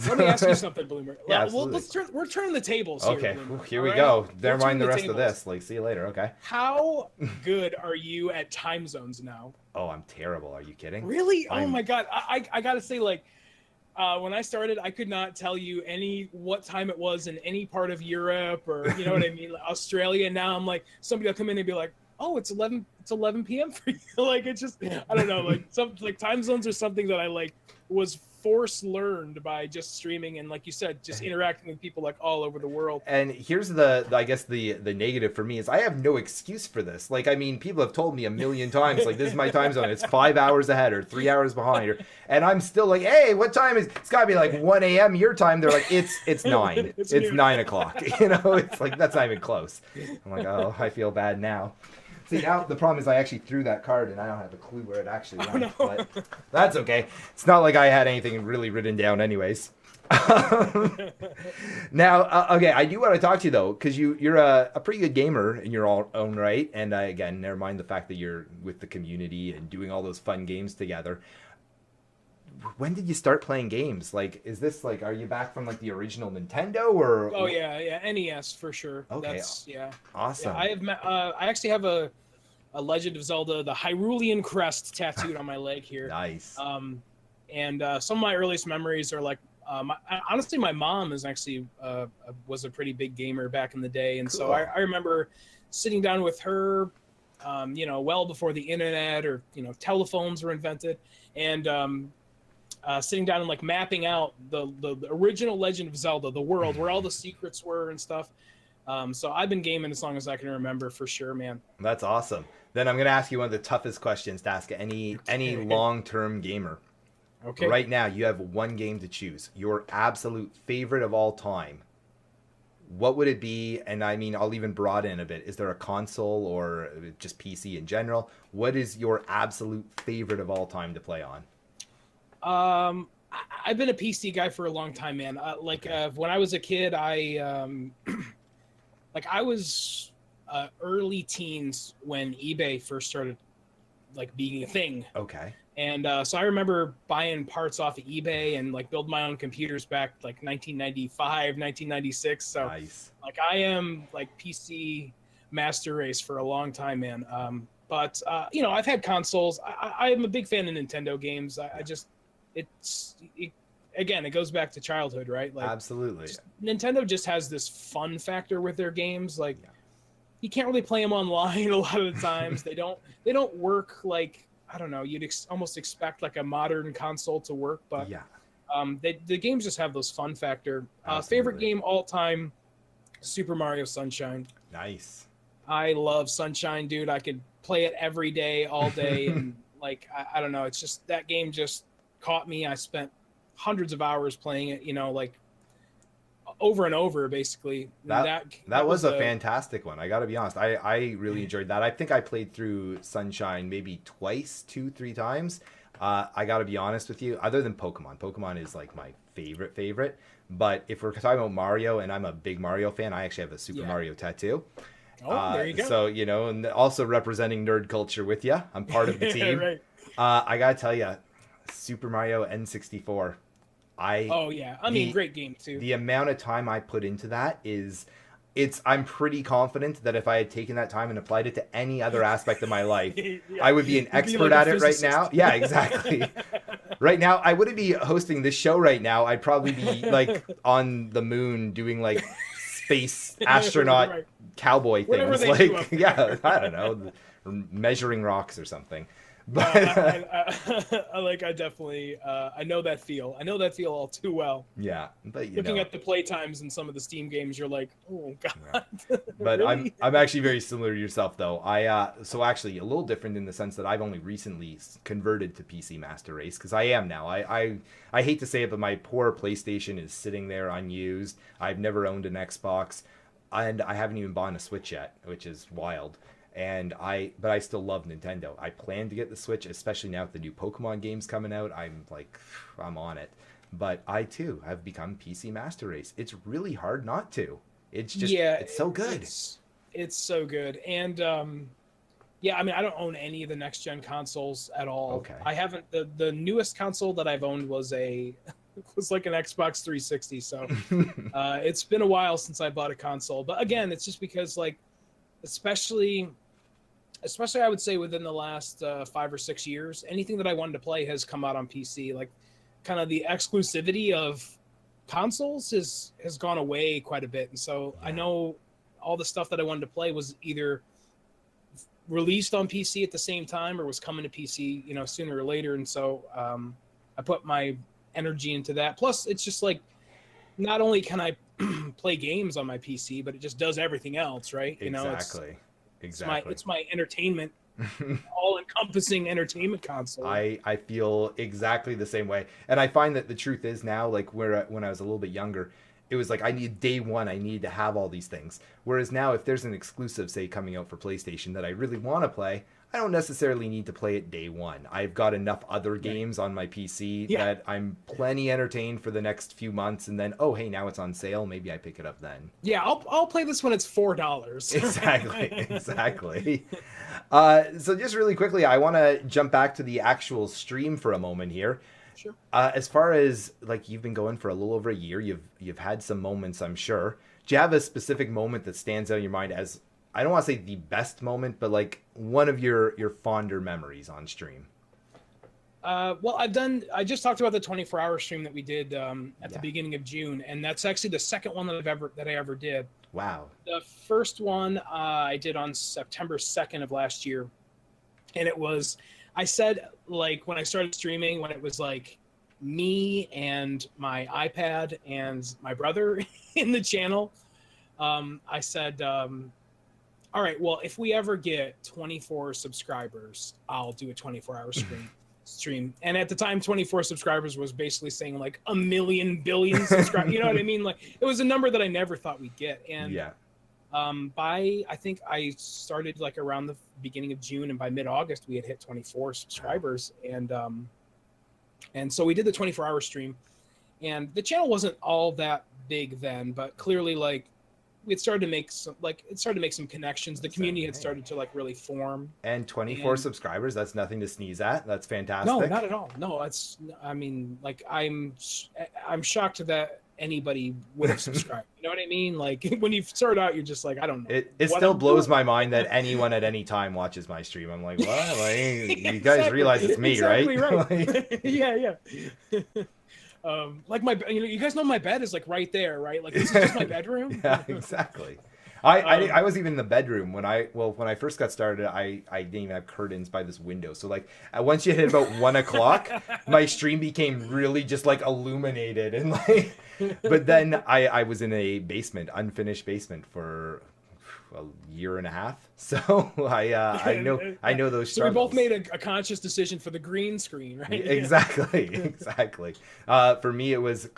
Speaker 6: Let me ask you something, Bloomer.
Speaker 2: Yeah,
Speaker 6: we're turning the tables here.
Speaker 2: Okay,
Speaker 6: Bloomer,
Speaker 2: here we go. Never mind the rest of
Speaker 6: tables.
Speaker 2: this. See you later. Okay.
Speaker 6: How good are you at time zones now?
Speaker 2: Oh, I'm terrible. Are you kidding?
Speaker 6: Really? Oh my God. I gotta say, when I started, I could not tell you what time it was in any part of Europe or you know what I mean, Australia. And now I'm somebody will come in and be like, "Oh, it's 11 p.m. for you." It's just I don't know. Some time zones are something that I was force learned by just streaming and, like you said, just interacting with people all over the world.
Speaker 2: And here's the negative for me is I have no excuse for this. People have told me a million times this is my time zone, it's 5 hours ahead or 3 hours behind, and I'm still hey, what time is it's got to be 1 a.m. your time. They're it's 9 it's 9 o'clock. It's that's not even close. I'm oh, I feel bad now. See, now the problem is I actually threw that card and I don't have a clue where it actually went.
Speaker 6: Oh, no.
Speaker 2: But that's okay. It's not like I had anything really written down anyways. Now, okay, I do want to talk to you, though, because you're a pretty good gamer in your own right. And again, never mind the fact that you're with the community and doing all those fun games together. When did you start playing games? Is this are you back from the original Nintendo or?
Speaker 6: Oh yeah, NES for sure.
Speaker 2: Okay, awesome.
Speaker 6: Yeah, I actually have a Legend of Zelda, the Hyrulean crest tattooed on my leg here.
Speaker 2: Nice.
Speaker 6: And some of my earliest memories are Honestly, my mom is actually was a pretty big gamer back in the day, and so
Speaker 2: Cool.
Speaker 6: I remember sitting down with her, well before the internet or telephones were invented, and sitting down and like mapping out the original Legend of Zelda, the world where all the secrets were and stuff. So I've been gaming as long as I can remember, for sure, man.
Speaker 2: That's awesome. Then I'm going to ask you one of the toughest questions to ask any long-term gamer.
Speaker 6: Okay.
Speaker 2: Right now, you have one game to choose. Your absolute favorite of all time. What would it be? And I mean, I'll even broaden a bit. Is there a console or just PC in general? What is your absolute favorite of all time to play on?
Speaker 6: I've been a PC guy for a long time, man. When I was a kid, I was early teens when eBay first started like being a thing.
Speaker 2: Okay.
Speaker 6: And so I remember buying parts off of eBay and like build my own computers back like 1995, 1996. So
Speaker 2: Nice.
Speaker 6: like I am like PC master race for a long time, man. But I've had consoles. I am a big fan of Nintendo games. It goes back to childhood, right? Like
Speaker 2: Absolutely.
Speaker 6: Nintendo just has this fun factor with their games. Like you can't really play them online a lot of the times. They don't work like, I don't know, you'd almost expect like a modern console to work, but
Speaker 2: Yeah.
Speaker 6: the games just have those fun factor.
Speaker 2: Absolutely.
Speaker 6: Favorite game all time, Super Mario Sunshine.
Speaker 2: Nice.
Speaker 6: I love Sunshine, dude. I could play it every day, all day, and like I don't know, it's just that game just caught me. I spent hundreds of hours playing it, like over and over, basically.
Speaker 2: That was a fantastic one. I got to be honest. I really enjoyed that. I think I played through Sunshine maybe twice, 2-3 times. I got to be honest with you. Other than Pokemon is like my favorite. But if we're talking about Mario, and I'm a big Mario fan, I actually have a Super Mario tattoo.
Speaker 6: Oh, there you go.
Speaker 2: So, and also representing nerd culture with you. I'm part of the team.
Speaker 6: Right.
Speaker 2: I got to tell you, Super Mario N64.
Speaker 6: Great game too.
Speaker 2: The amount of time I put into that I'm pretty confident that if I had taken that time and applied it to any other aspect of my life, I would be an expert at it right now. Yeah, exactly. Right now, I wouldn't be hosting this show right now. I'd probably be like on the moon doing like space astronaut cowboy things. Like, yeah, I don't know, measuring rocks or something. But
Speaker 6: I definitely I know that feel. I know that feel all too well.
Speaker 2: Yeah, but
Speaker 6: looking at the play times in some of the Steam games, you're like, oh god.
Speaker 2: Yeah. But
Speaker 6: really?
Speaker 2: I'm actually very similar to yourself though. So actually a little different in the sense that I've only recently converted to PC Master Race because I am now. I hate to say it, but my poor PlayStation is sitting there unused. I've never owned an Xbox, and I haven't even bought a Switch yet, which is wild. But I still love Nintendo. I plan to get the Switch, especially now with the new Pokemon games coming out. I'm on it. But I too have become PC Master Race. It's really hard not to. It's just, it's so good.
Speaker 6: It's so good. And I don't own any of the next gen consoles at all.
Speaker 2: Okay.
Speaker 6: I haven't. The newest console that I've owned was like an Xbox 360. So it's been a while since I bought a console. But again, it's just because like, especially I would say within the last 5 or 6 years, anything that I wanted to play has come out on PC. Like kind of the exclusivity of consoles has gone away quite a bit. And so I know all the stuff that I wanted to play was either released on PC at the same time or was coming to PC, sooner or later. And so I put my energy into that. Plus it's just like, not only can I play games on my PC, but it just does everything else, right?
Speaker 2: Exactly.
Speaker 6: It's my entertainment, all-encompassing entertainment console.
Speaker 2: I feel exactly the same way, and I find that the truth is now, like when I was a little bit younger, it was like I needed to have all these things. Whereas now, if there's an exclusive, say, coming out for PlayStation that I really want to play, I don't necessarily need to play it day one. I've got enough other games on my PC that I'm plenty entertained for the next few months, and then, oh, hey, now it's on sale. Maybe I pick it up then.
Speaker 6: Yeah, I'll play this when it's $4.
Speaker 2: Exactly. So just really quickly, I want to jump back to the actual stream for a moment here.
Speaker 6: Sure.
Speaker 2: As far as like you've been going for a little over a year, you've had some moments, I'm sure. Do you have a specific moment that stands out in your mind as, I don't want to say the best moment, but like one of your fonder memories on stream?
Speaker 6: Well, I just talked about the 24-hour stream that we did at the beginning of June, and that's actually the second one that I ever did.
Speaker 2: Wow.
Speaker 6: The first one I did on September 2nd of last year, and I said, like, when I started streaming, when it was like me and my iPad and my brother in the channel, I said, all right, well, if we ever get 24 subscribers, I'll do a 24-hour stream. And at the time, 24 subscribers was basically saying like a million billion subscribers. You know what I mean? Like, it was a number that I never thought we'd get. And I think I started like around the beginning of June, and by mid-August we had hit 24 subscribers. And so we did the 24-hour stream, and the channel wasn't all that big then, but clearly, like, it started to make some connections. The community had started to like really form.
Speaker 2: And 24 subscribers, that's nothing to sneeze at. That's fantastic.
Speaker 6: No, not at all. No, I mean, like, I'm shocked that anybody would have subscribed. You know what I mean? Like, when you start out, you're just like, I don't know.
Speaker 2: It still blows my mind that anyone at any time watches my stream. I'm like, what? Like, you guys realize it's me,
Speaker 6: exactly
Speaker 2: right?
Speaker 6: Like, yeah. Like you guys know my bed is like right there, right? Like, this is just my bedroom.
Speaker 2: Yeah, exactly. I was even in the bedroom when I first got started. I didn't even have curtains by this window. So like once you hit about 1 o'clock, my stream became really just like illuminated and like. But then I was in a unfinished basement for a year and a half. So I know those struggles.
Speaker 6: So we both made a conscious decision for the green screen, right?
Speaker 2: Exactly. For me, it was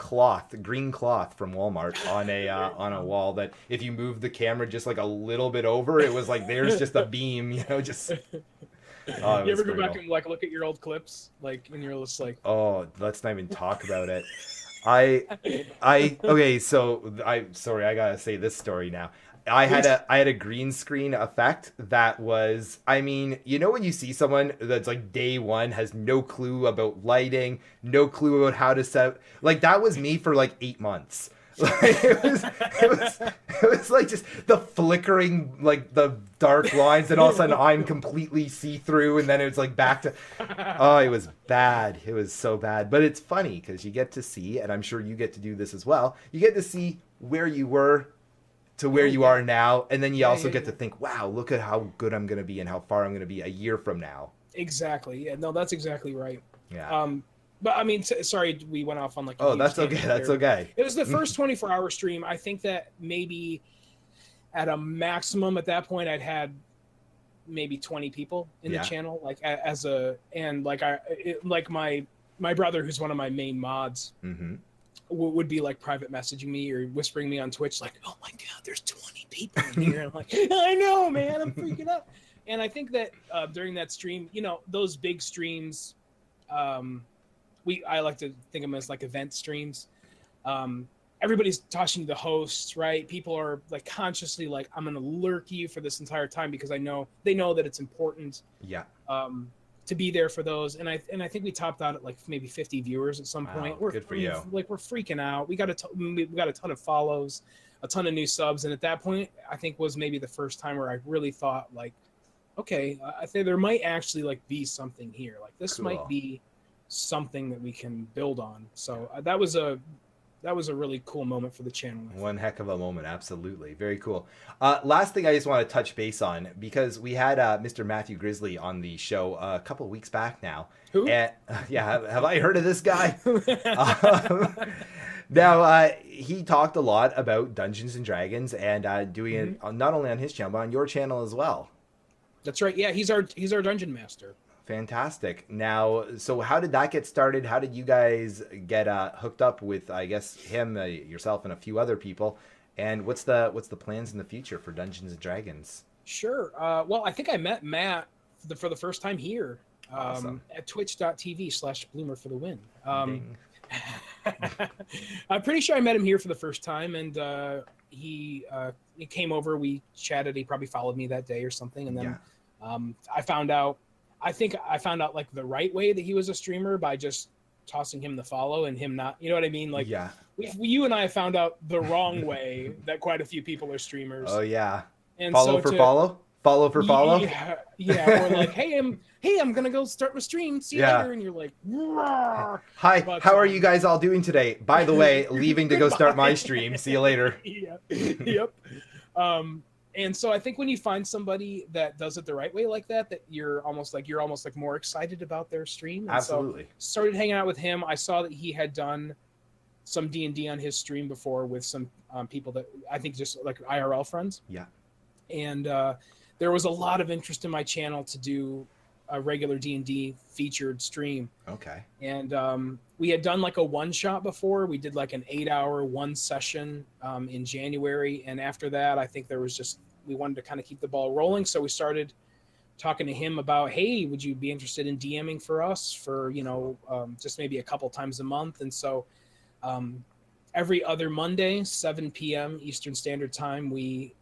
Speaker 2: green cloth from Walmart on a wall that if you move the camera just like a little bit over, it was like there's just a beam, just.
Speaker 6: You ever go back and like look at your old clips, like, and you're just like,
Speaker 2: oh, let's not even talk about it. Okay, so sorry, I gotta say this story now. I had a green screen effect that was, I mean, you know when you see someone that's like day one has no clue about lighting, no clue about how to set, like that was me for like 8 months. Like, it was like just the flickering, like the dark lines, and all of a sudden I'm completely see-through, and then it's like back to, oh, it was bad. It was so bad. But it's funny because you get to see, and I'm sure you get to do this as well, you get to see where you were to where you are now, and then you also get to think, wow, look at how good I'm going to be and how far I'm going to be a year from now.
Speaker 6: Exactly. Yeah, no, that's exactly right.
Speaker 2: Yeah.
Speaker 6: But I mean, sorry, we went off on like.
Speaker 2: Oh, that's okay. That's okay.
Speaker 6: It was the first 24-hour stream. I think that maybe at a maximum at that point, I'd had maybe 20 people in the channel, like my brother, who's one of my main mods, would be like private messaging me or whispering me on Twitch, like, "Oh my God, there's 20 people in here." And I'm like, "I know, man, I'm freaking out." And I think that during that stream, those big streams. I like to think of them as like event streams. Everybody's talking to the hosts, right? People are like consciously like, I'm going to lurk you for this entire time because they know that it's important.
Speaker 2: Yeah.
Speaker 6: To be there for those, and I think we topped out at like maybe 50 viewers at some point.
Speaker 2: Good for you.
Speaker 6: Like, we're freaking out. We got a ton of follows, a ton of new subs, and at that point, I think was maybe the first time where I really thought like, okay, I think there might actually like be something here. Like this might be something that we can build on. So that was a really cool moment for the channel.
Speaker 2: One heck of a moment. Absolutely. Very cool. Last thing I just want to touch base on, because we had Mr. Matthew Grizzly on the show a couple of weeks back now.
Speaker 6: Who?
Speaker 2: And, have I heard of this guy? Now, he talked a lot about Dungeons and Dragons and doing it not only on his channel, but on your channel as well.
Speaker 6: That's right. Yeah, he's our dungeon master.
Speaker 2: Fantastic. Now, so how did that get started? How did you guys get hooked up with, I guess, him, yourself, and a few other people? And what's the plans in the future for Dungeons and Dragons?
Speaker 6: Sure. Well, I think I met Matt for the first time here
Speaker 2: Awesome.
Speaker 6: at twitch.tv/bloomer for the win. I'm pretty sure I met him here for the first time, and he came over. We chatted. He probably followed me that day or something, and then I think I found out like the right way that he was a streamer by just tossing him the follow and him not, you know what I mean? Like, you and I found out the wrong way that quite a few people are streamers.
Speaker 2: Oh yeah.
Speaker 6: And
Speaker 2: follow. Follow for follow.
Speaker 6: Yeah, or like, hey, I'm gonna go start my stream. See you
Speaker 2: Yeah.
Speaker 6: later, and you're like, "Roar."
Speaker 2: Hi,
Speaker 6: But,
Speaker 2: how are you guys all doing today? By the way, leaving to go start my stream. See you later.
Speaker 6: Yeah. Yep. And so I think when you find somebody that does it the right way like that, that you're almost like more excited about their stream. And
Speaker 2: Absolutely.
Speaker 6: So started hanging out with him. I saw that he had done some D&D on his stream before with some people that I think just like IRL friends.
Speaker 2: Yeah.
Speaker 6: And there was a lot of interest in my channel to do a regular D&D featured stream.
Speaker 2: Okay.
Speaker 6: And we had done like a one shot before. We did like an 8-hour one session in January. And after that, I think we wanted to kind of keep the ball rolling. So we started talking to him about, hey, would you be interested in DMing for us for, just maybe a couple times a month? And so every other Monday, 7 p.m. Eastern Standard Time, we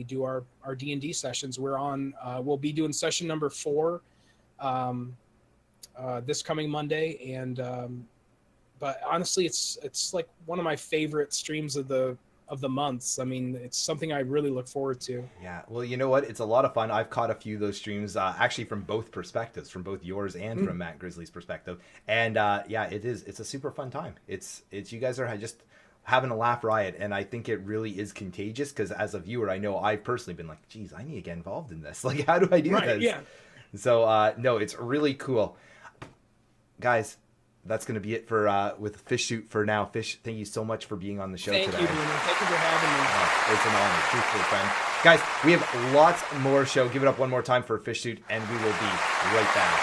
Speaker 6: do our D&D sessions. We'll be doing session number 4 this coming Monday, and but honestly, it's like one of my favorite streams of the months. I mean, it's something I really look forward to.
Speaker 2: Yeah, well, you know what? It's a lot of fun. I've caught a few of those streams, actually from both perspectives, from both yours and from Matt Grizzly's perspective. And yeah, it's a super fun time. It's you guys are just having a laugh riot, and I think it really is contagious because as a viewer, I know I've personally been like, geez, I need to get involved in this. Like, how do I do this?
Speaker 6: Yeah.
Speaker 2: So no, it's really cool. Guys, that's going to be it for with Fshsuit for now. Fish, thank you so much for being on the show
Speaker 6: Thank
Speaker 2: today.
Speaker 6: you, Bruno. Thank you for having me.
Speaker 2: It's an honor, truthfully, friend. Guys, we have lots more show. Give it up one more time for Fshsuit, and we will be right back.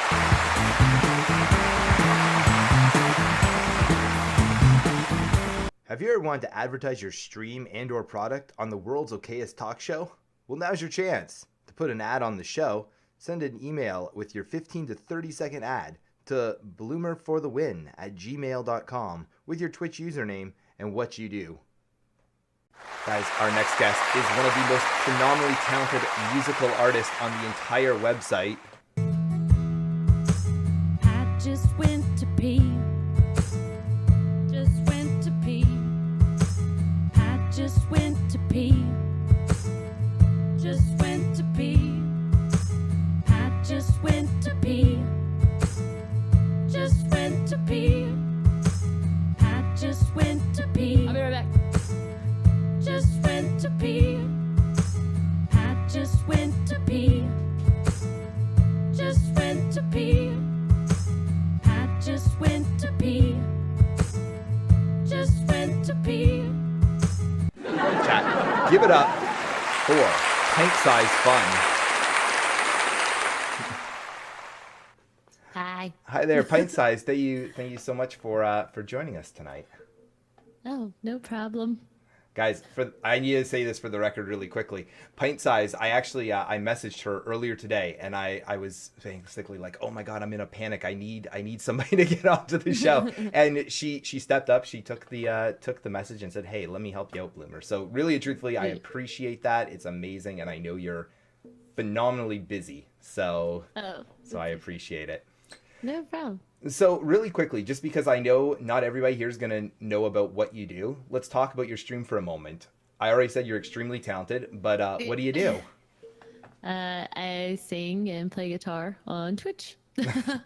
Speaker 2: Have you ever wanted to advertise your stream and or product on the world's okayest talk show? Well, now's your chance. To put an ad on the show, send an email with your 15 to 30 second ad to bloomerforthewin@gmail.com with your Twitch username and what you do. Guys, our next guest is one of the most phenomenally talented musical artists on the entire website.
Speaker 9: I just went to pee. Just went to pee. I just went to pee. Just went to pee. I just went to pee. Just went to pee. I just went to pee. I'll be right back. Just went to pee. I just went to pee. Just went to pee. I just went to pee. Just went to pee.
Speaker 2: Chat, give it up for PintSizedFun.
Speaker 9: Hi.
Speaker 2: Hi there, Pint Size. Thank you so much for joining us tonight.
Speaker 9: Oh, no problem.
Speaker 2: Guys, I need to say this for the record really quickly. Pint Size, I actually I messaged her earlier today, and I was basically like, oh my god, I'm in a panic. I need somebody to get onto the show. And she stepped up. She took the message and said, hey, let me help you out, Bloomer. So really and truthfully, I appreciate that. It's amazing, and I know you're phenomenally busy. So I appreciate it.
Speaker 9: No problem.
Speaker 2: So really quickly, just because I know not everybody here is going to know about what you do, let's talk about your stream for a moment. I already said you're extremely talented, but what do you do?
Speaker 9: I sing and play guitar on Twitch. That's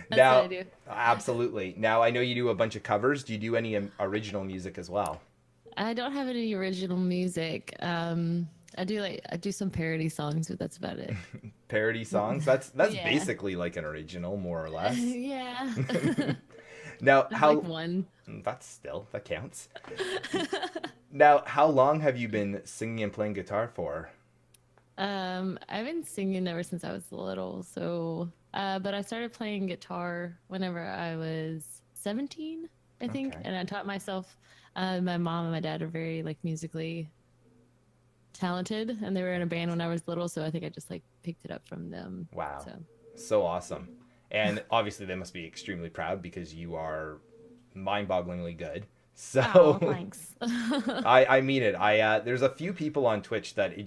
Speaker 2: Now,
Speaker 9: what I do.
Speaker 2: absolutely. Now, I know you do a bunch of covers. Do you do any original music as well?
Speaker 9: I don't have any original music. I do some parody songs, but that's about it.
Speaker 2: Parody songs? That's
Speaker 9: Yeah.
Speaker 2: basically like an original, more or less.
Speaker 9: Yeah.
Speaker 2: Now, how
Speaker 9: Like one.
Speaker 2: that counts. Now, how long have you been singing and playing guitar for?
Speaker 9: I've been singing ever since I was little. So, but I started playing guitar whenever I was 17, I think,
Speaker 2: Okay.
Speaker 9: and I taught myself. My mom and my dad are very musically talented, and they were in a band when I was little, so I think I just picked it up from them.
Speaker 2: Wow.
Speaker 9: So.
Speaker 2: So awesome. And obviously they must be extremely proud because you are mind-bogglingly good. So
Speaker 9: Oh, thanks.
Speaker 2: I mean it. There's a few people on Twitch that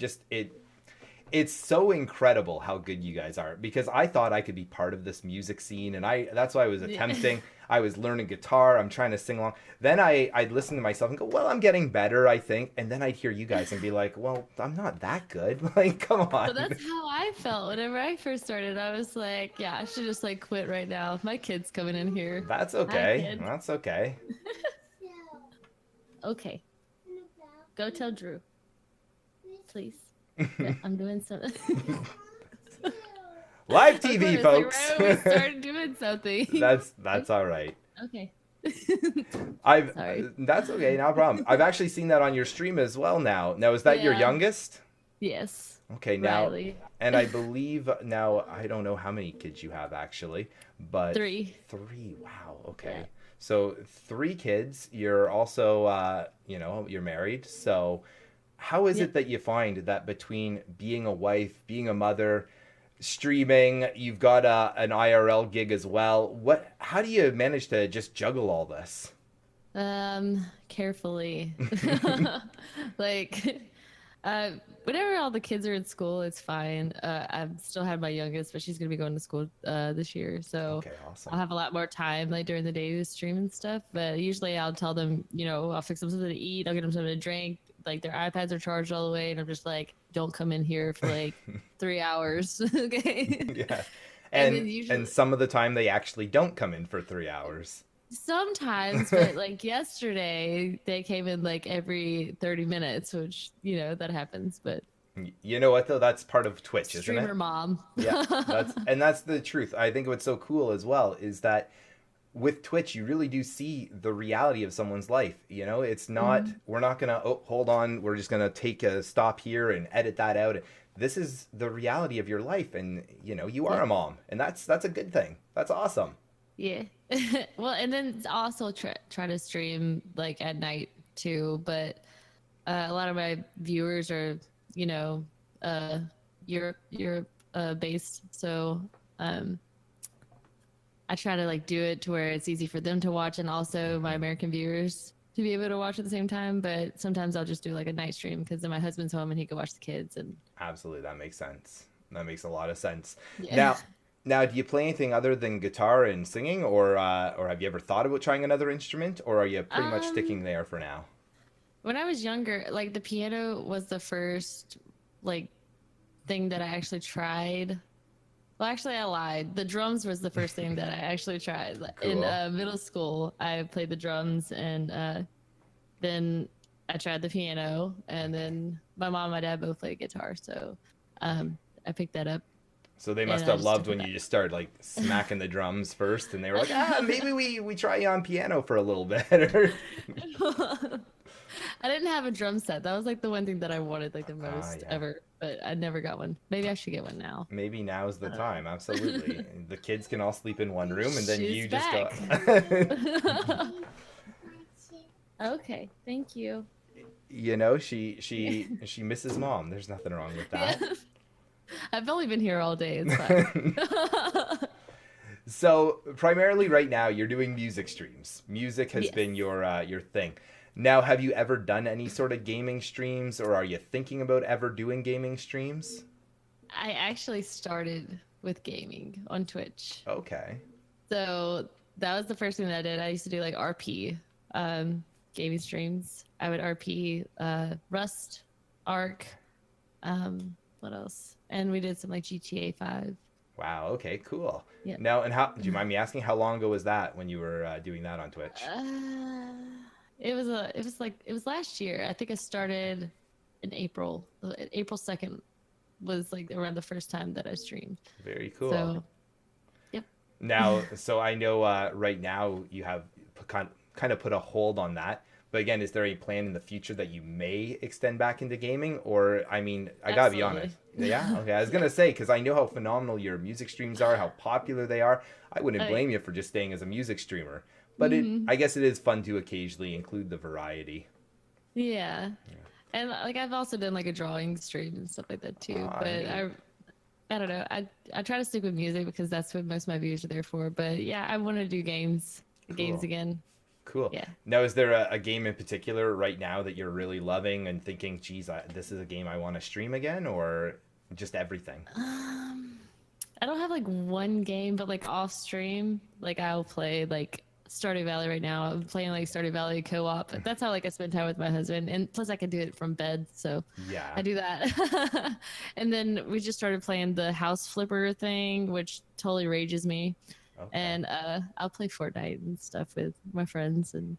Speaker 2: It's so incredible how good you guys are, because I thought I could be part of this music scene, and that's why I was attempting. I was learning guitar. I'm trying to sing along. Then I'd listen to myself and go, well, I'm getting better, I think. And then I'd hear you guys and be like, well, I'm not that good. Like, come on.
Speaker 10: Well, that's how I felt whenever I first started. I was like, yeah, I should just like quit right now. My kid's coming in here.
Speaker 2: That's
Speaker 10: Hi,
Speaker 2: okay.
Speaker 10: kid.
Speaker 2: That's okay.
Speaker 10: Okay. Go tell Drew. Please. Yeah, I'm doing something.
Speaker 2: Live TV, folks.
Speaker 10: Like, right when we started doing something.
Speaker 2: That's all right.
Speaker 10: Okay.
Speaker 2: Sorry. That's okay, no problem. I've actually seen that on your stream as well now. Now, is that your
Speaker 10: Yeah.
Speaker 2: youngest?
Speaker 10: Yes.
Speaker 2: Okay, now,
Speaker 10: Riley.
Speaker 2: and I believe now, I don't know how many kids you have actually, but
Speaker 10: 3.
Speaker 2: 3, wow, okay.
Speaker 10: Yeah.
Speaker 2: So 3 kids, you're also, you're married. So how is it that you find that between being a wife, being a mother, streaming, you've got an IRL gig as well, how do you manage to just juggle all this?
Speaker 10: Carefully. Like, whenever all the kids are in school, it's fine. I've still had my youngest, but she's gonna be going to school this year, so
Speaker 2: Okay, awesome.
Speaker 10: I'll have a lot more time like during the day to stream and stuff. But usually I'll tell them, I'll fix them something to eat, I'll get them something to drink. Like their iPads are charged all the way, and I'm just like, don't come in here for like 3 hours, okay?
Speaker 2: Yeah.
Speaker 10: And
Speaker 2: And
Speaker 10: then usually-
Speaker 2: and some of the time they actually don't come in for 3 hours.
Speaker 10: Sometimes, but like yesterday, they came in like every 30 minutes, which that happens. But
Speaker 2: You know what though? That's part of Twitch, isn't
Speaker 10: streamer
Speaker 2: it?
Speaker 10: mom.
Speaker 2: Yeah, that's the truth. I think what's so cool as well is that with Twitch, you really do see the reality of someone's life. It's not, we're not gonna, oh, hold on, we're just gonna take a stop here and edit that out. This is the reality of your life, and you are a mom, and that's a good thing. That's awesome.
Speaker 10: Yeah. Well, and then also try to stream like at night too. But a lot of my viewers are, Europe based, so I try to like do it to where it's easy for them to watch, and also my American viewers to be able to watch at the same time. But sometimes I'll just do like a night stream because then my husband's home and he can watch the kids. And
Speaker 2: Absolutely, that makes sense. That makes a lot of sense.
Speaker 10: Yeah.
Speaker 2: Now, do you play anything other than guitar and singing, or have you ever thought about trying another instrument, or are you pretty much sticking there for now?
Speaker 10: When I was younger, like the piano was the first like thing that I actually tried. Well, actually, I lied. The drums was the first thing that I actually tried.
Speaker 2: Cool.
Speaker 10: In middle school, I played the drums, and then I tried the piano, and then my mom and my dad both played guitar, so I picked that up.
Speaker 2: So they must
Speaker 10: And I
Speaker 2: have
Speaker 10: just
Speaker 2: loved
Speaker 10: took
Speaker 2: when
Speaker 10: it
Speaker 2: you just started like smacking the drums first, and they were like, maybe we try you on piano for a little bit.
Speaker 10: I didn't have a drum set. That was like the one thing that I wanted like the most
Speaker 2: yeah.
Speaker 10: ever, but I never got one. Maybe I should get one now.
Speaker 2: Maybe now's the time. Absolutely. The kids can all sleep in one room, and then
Speaker 10: She's
Speaker 2: you just
Speaker 10: back. Okay, thank you.
Speaker 2: she misses mom. There's nothing wrong with that.
Speaker 10: I've only been here all day. It's fine.
Speaker 2: So primarily right now you're doing music streams. Music has
Speaker 10: Yes.
Speaker 2: been your thing. Now, have you ever done any sort of gaming streams, or are you thinking about ever doing gaming streams?
Speaker 10: I actually started with gaming on Twitch.
Speaker 2: Okay.
Speaker 10: So that was the first thing that I did. I used to do like RP gaming streams. I would RP Rust, Ark, what else? And we did some like GTA 5.
Speaker 2: Wow. Okay. Cool.
Speaker 10: Yeah.
Speaker 2: Now, and do you mind me asking how long ago was that when you were doing that on Twitch?
Speaker 10: It was last year. I think I started in April. April 2nd was like around the first time that I streamed.
Speaker 2: Very cool.
Speaker 10: So, yep.
Speaker 2: Now, so I know right now you have kind of put a hold on that. But again, is there any plan in the future that you may extend back into gaming? Or, I mean, I gotta be honest. Yeah? Okay, I was gonna say, because I know how phenomenal your music streams are, how popular they are. I wouldn't blame you for just staying as a music streamer. But I guess it is fun to occasionally include the variety.
Speaker 10: Yeah. And like I've also done like a drawing stream and stuff like that too. But I don't know. I try to stick with music because that's what most of my views are there for. But yeah, I want to do games again.
Speaker 2: Cool.
Speaker 10: Yeah.
Speaker 2: Now, is there a game in particular right now that you're really loving and thinking, geez, this is a game I want to stream again? Or Just everything.
Speaker 10: I don't have like one game, but like off stream, like I'll play like Stardew Valley right now. I'm playing like Stardew Valley co-op. That's how like I spend time with my husband, and plus I can do it from bed, so
Speaker 2: Yeah.
Speaker 10: I do that. And then we just started playing the house flipper thing, which totally rages me.
Speaker 2: Okay.
Speaker 10: And I'll play Fortnite and stuff with my friends, and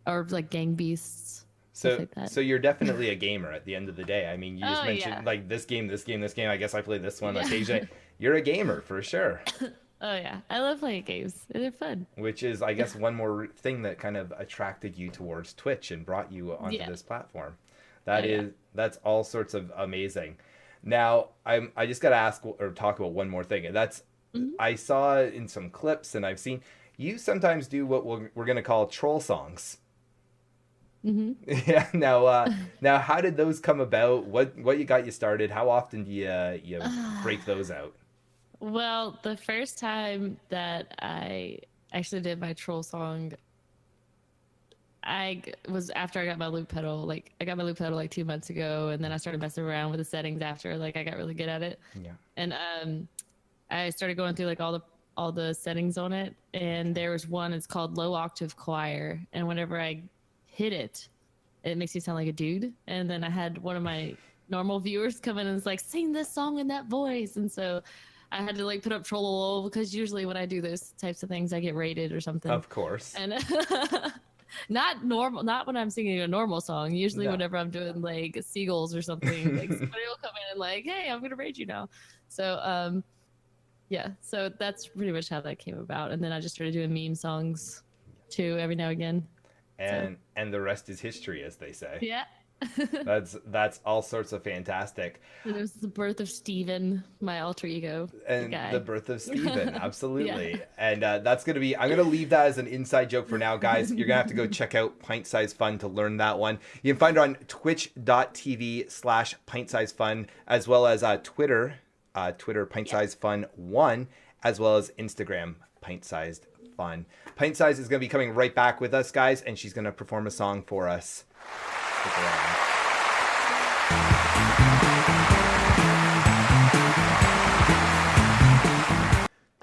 Speaker 10: or like Gang Beasts.
Speaker 2: So,
Speaker 10: like that.
Speaker 2: so you're definitely a gamer at the end of the day. I mean, you just
Speaker 10: Oh,
Speaker 2: mentioned
Speaker 10: yeah.
Speaker 2: like this game. I guess I play this one
Speaker 10: Yeah.
Speaker 2: occasionally. You're a gamer for sure.
Speaker 10: Oh yeah, I love playing games. They're fun.
Speaker 2: Which is, I guess, one more thing that kind of attracted you towards Twitch and brought you onto
Speaker 10: Yeah.
Speaker 2: this platform.
Speaker 10: Yeah.
Speaker 2: That's all sorts of amazing. Now, I just got to ask or talk about one more thing, and that's I saw in some clips and I've seen you sometimes do what we're going to call troll songs. Yeah. Now, how did those come about? What you got you started? How often do you break those out?
Speaker 10: Well, the first time that I actually did my troll song, was after I got my loop pedal. Like I got my loop pedal like 2 months ago, and then I started messing around with the settings after. Like I got really good at it.
Speaker 2: Yeah.
Speaker 10: And I started going through like all the settings on it, and there was one. It's called low octave choir, and whenever I hit it, it makes me sound like a dude. And then I had one of my normal viewers come in and was like, "Sing this song in that voice," and so I had to like put up troll because usually when I do those types of things, I get rated or something.
Speaker 2: Of course.
Speaker 10: And not when I'm singing a normal song. Usually
Speaker 2: No.
Speaker 10: whenever I'm doing like seagulls or something, like somebody will come in and like, "Hey, I'm gonna rate you now." So yeah, so that's pretty much how that came about. And then I just started doing meme songs too every now and again.
Speaker 2: And the rest is history, as they say.
Speaker 10: Yeah.
Speaker 2: That's all sorts of fantastic.
Speaker 10: And it was the birth of Steven, my alter ego.
Speaker 2: And
Speaker 10: guy.
Speaker 2: the birth of Steven, absolutely.
Speaker 10: Yeah.
Speaker 2: And that's going to be, I'm going to leave that as an inside joke for now, guys. You're going to have to go check out PintSizedFun to learn that one. You can find it on twitch.tv/PintSizedFun, as well as Twitter PintSizedFun1, as well as Instagram PintSizedFun. Pint Size is going to be coming right back with us, guys, and she's going to perform a song for us. Stick around.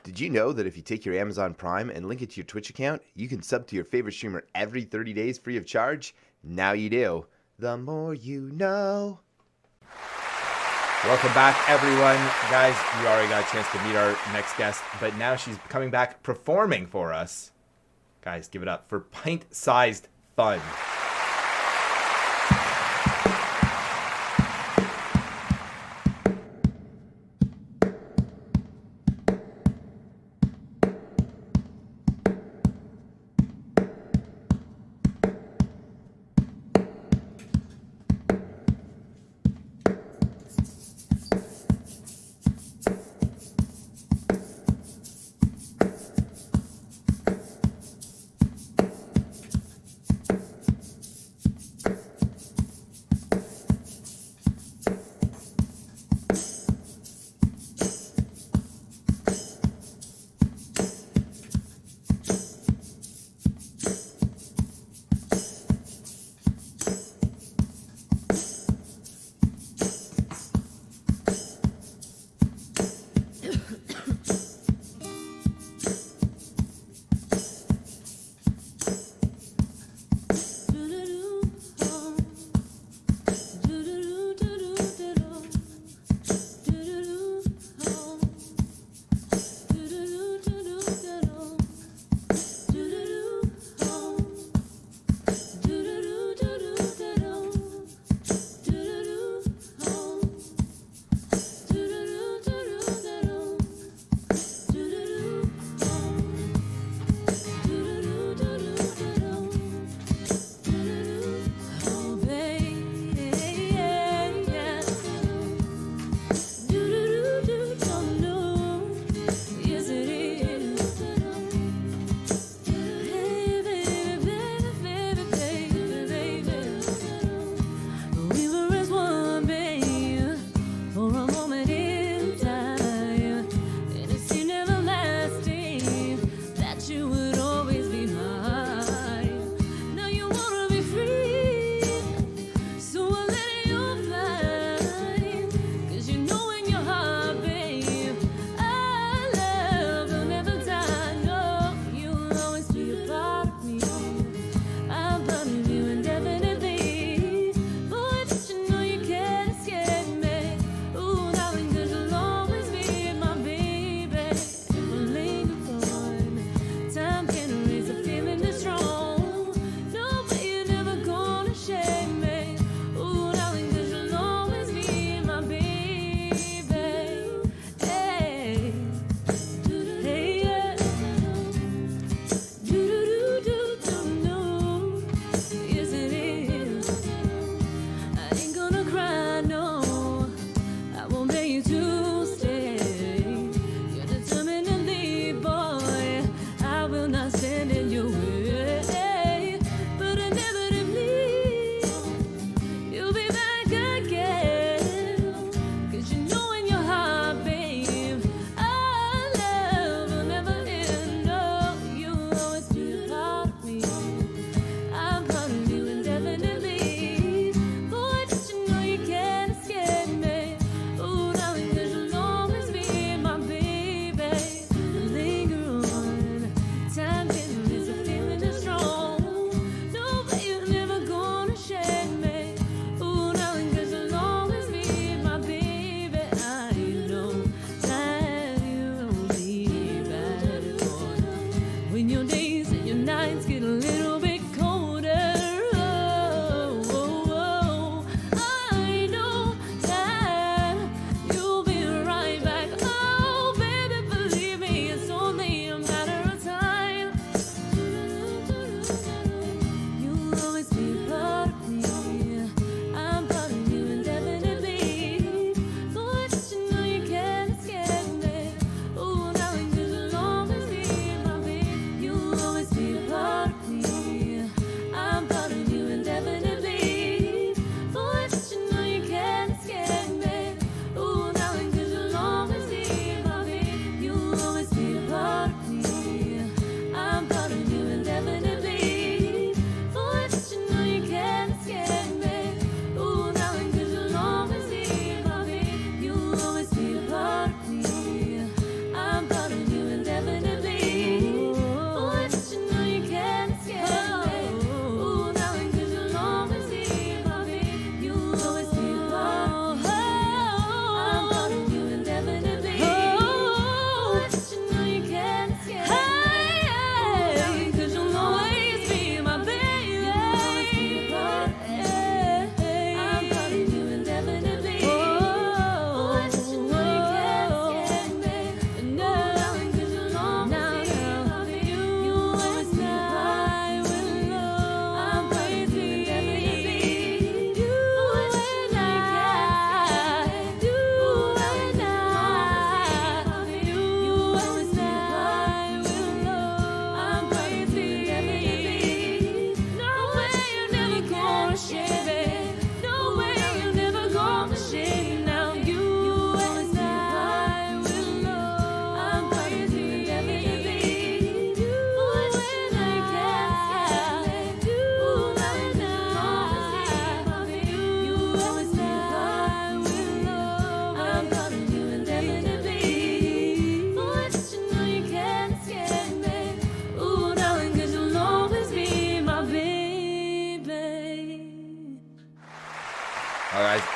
Speaker 2: Did you know that if you take your Amazon Prime and link it to your Twitch account, you can sub to your favorite streamer every 30 days free of charge? Now you do. The more you know. Welcome back, everyone. Guys, you already got a chance to meet our next guest, but now she's coming back performing for us. Guys, give it up for Pint-Sized Fun.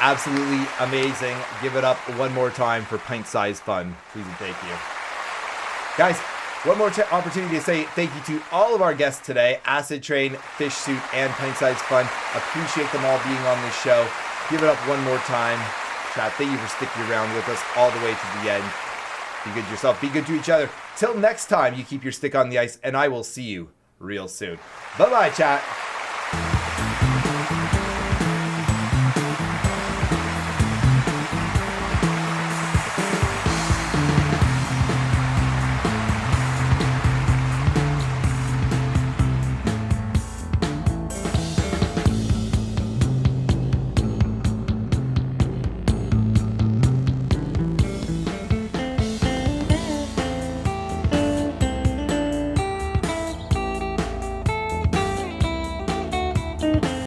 Speaker 2: Absolutely amazing. Give it up one more time for PintSizedFun. Please and thank you. Guys, one more opportunity to say thank you to all of our guests today, Acid Train, Fshsuit, and PintSizedFun. Appreciate them all being on this show. Give it up one more time. Chat, thank you for sticking around with us all the way to the end. Be good to yourself. Be good to each other. Till next time, you keep your stick on the ice, and I will see you real soon. Bye-bye, chat.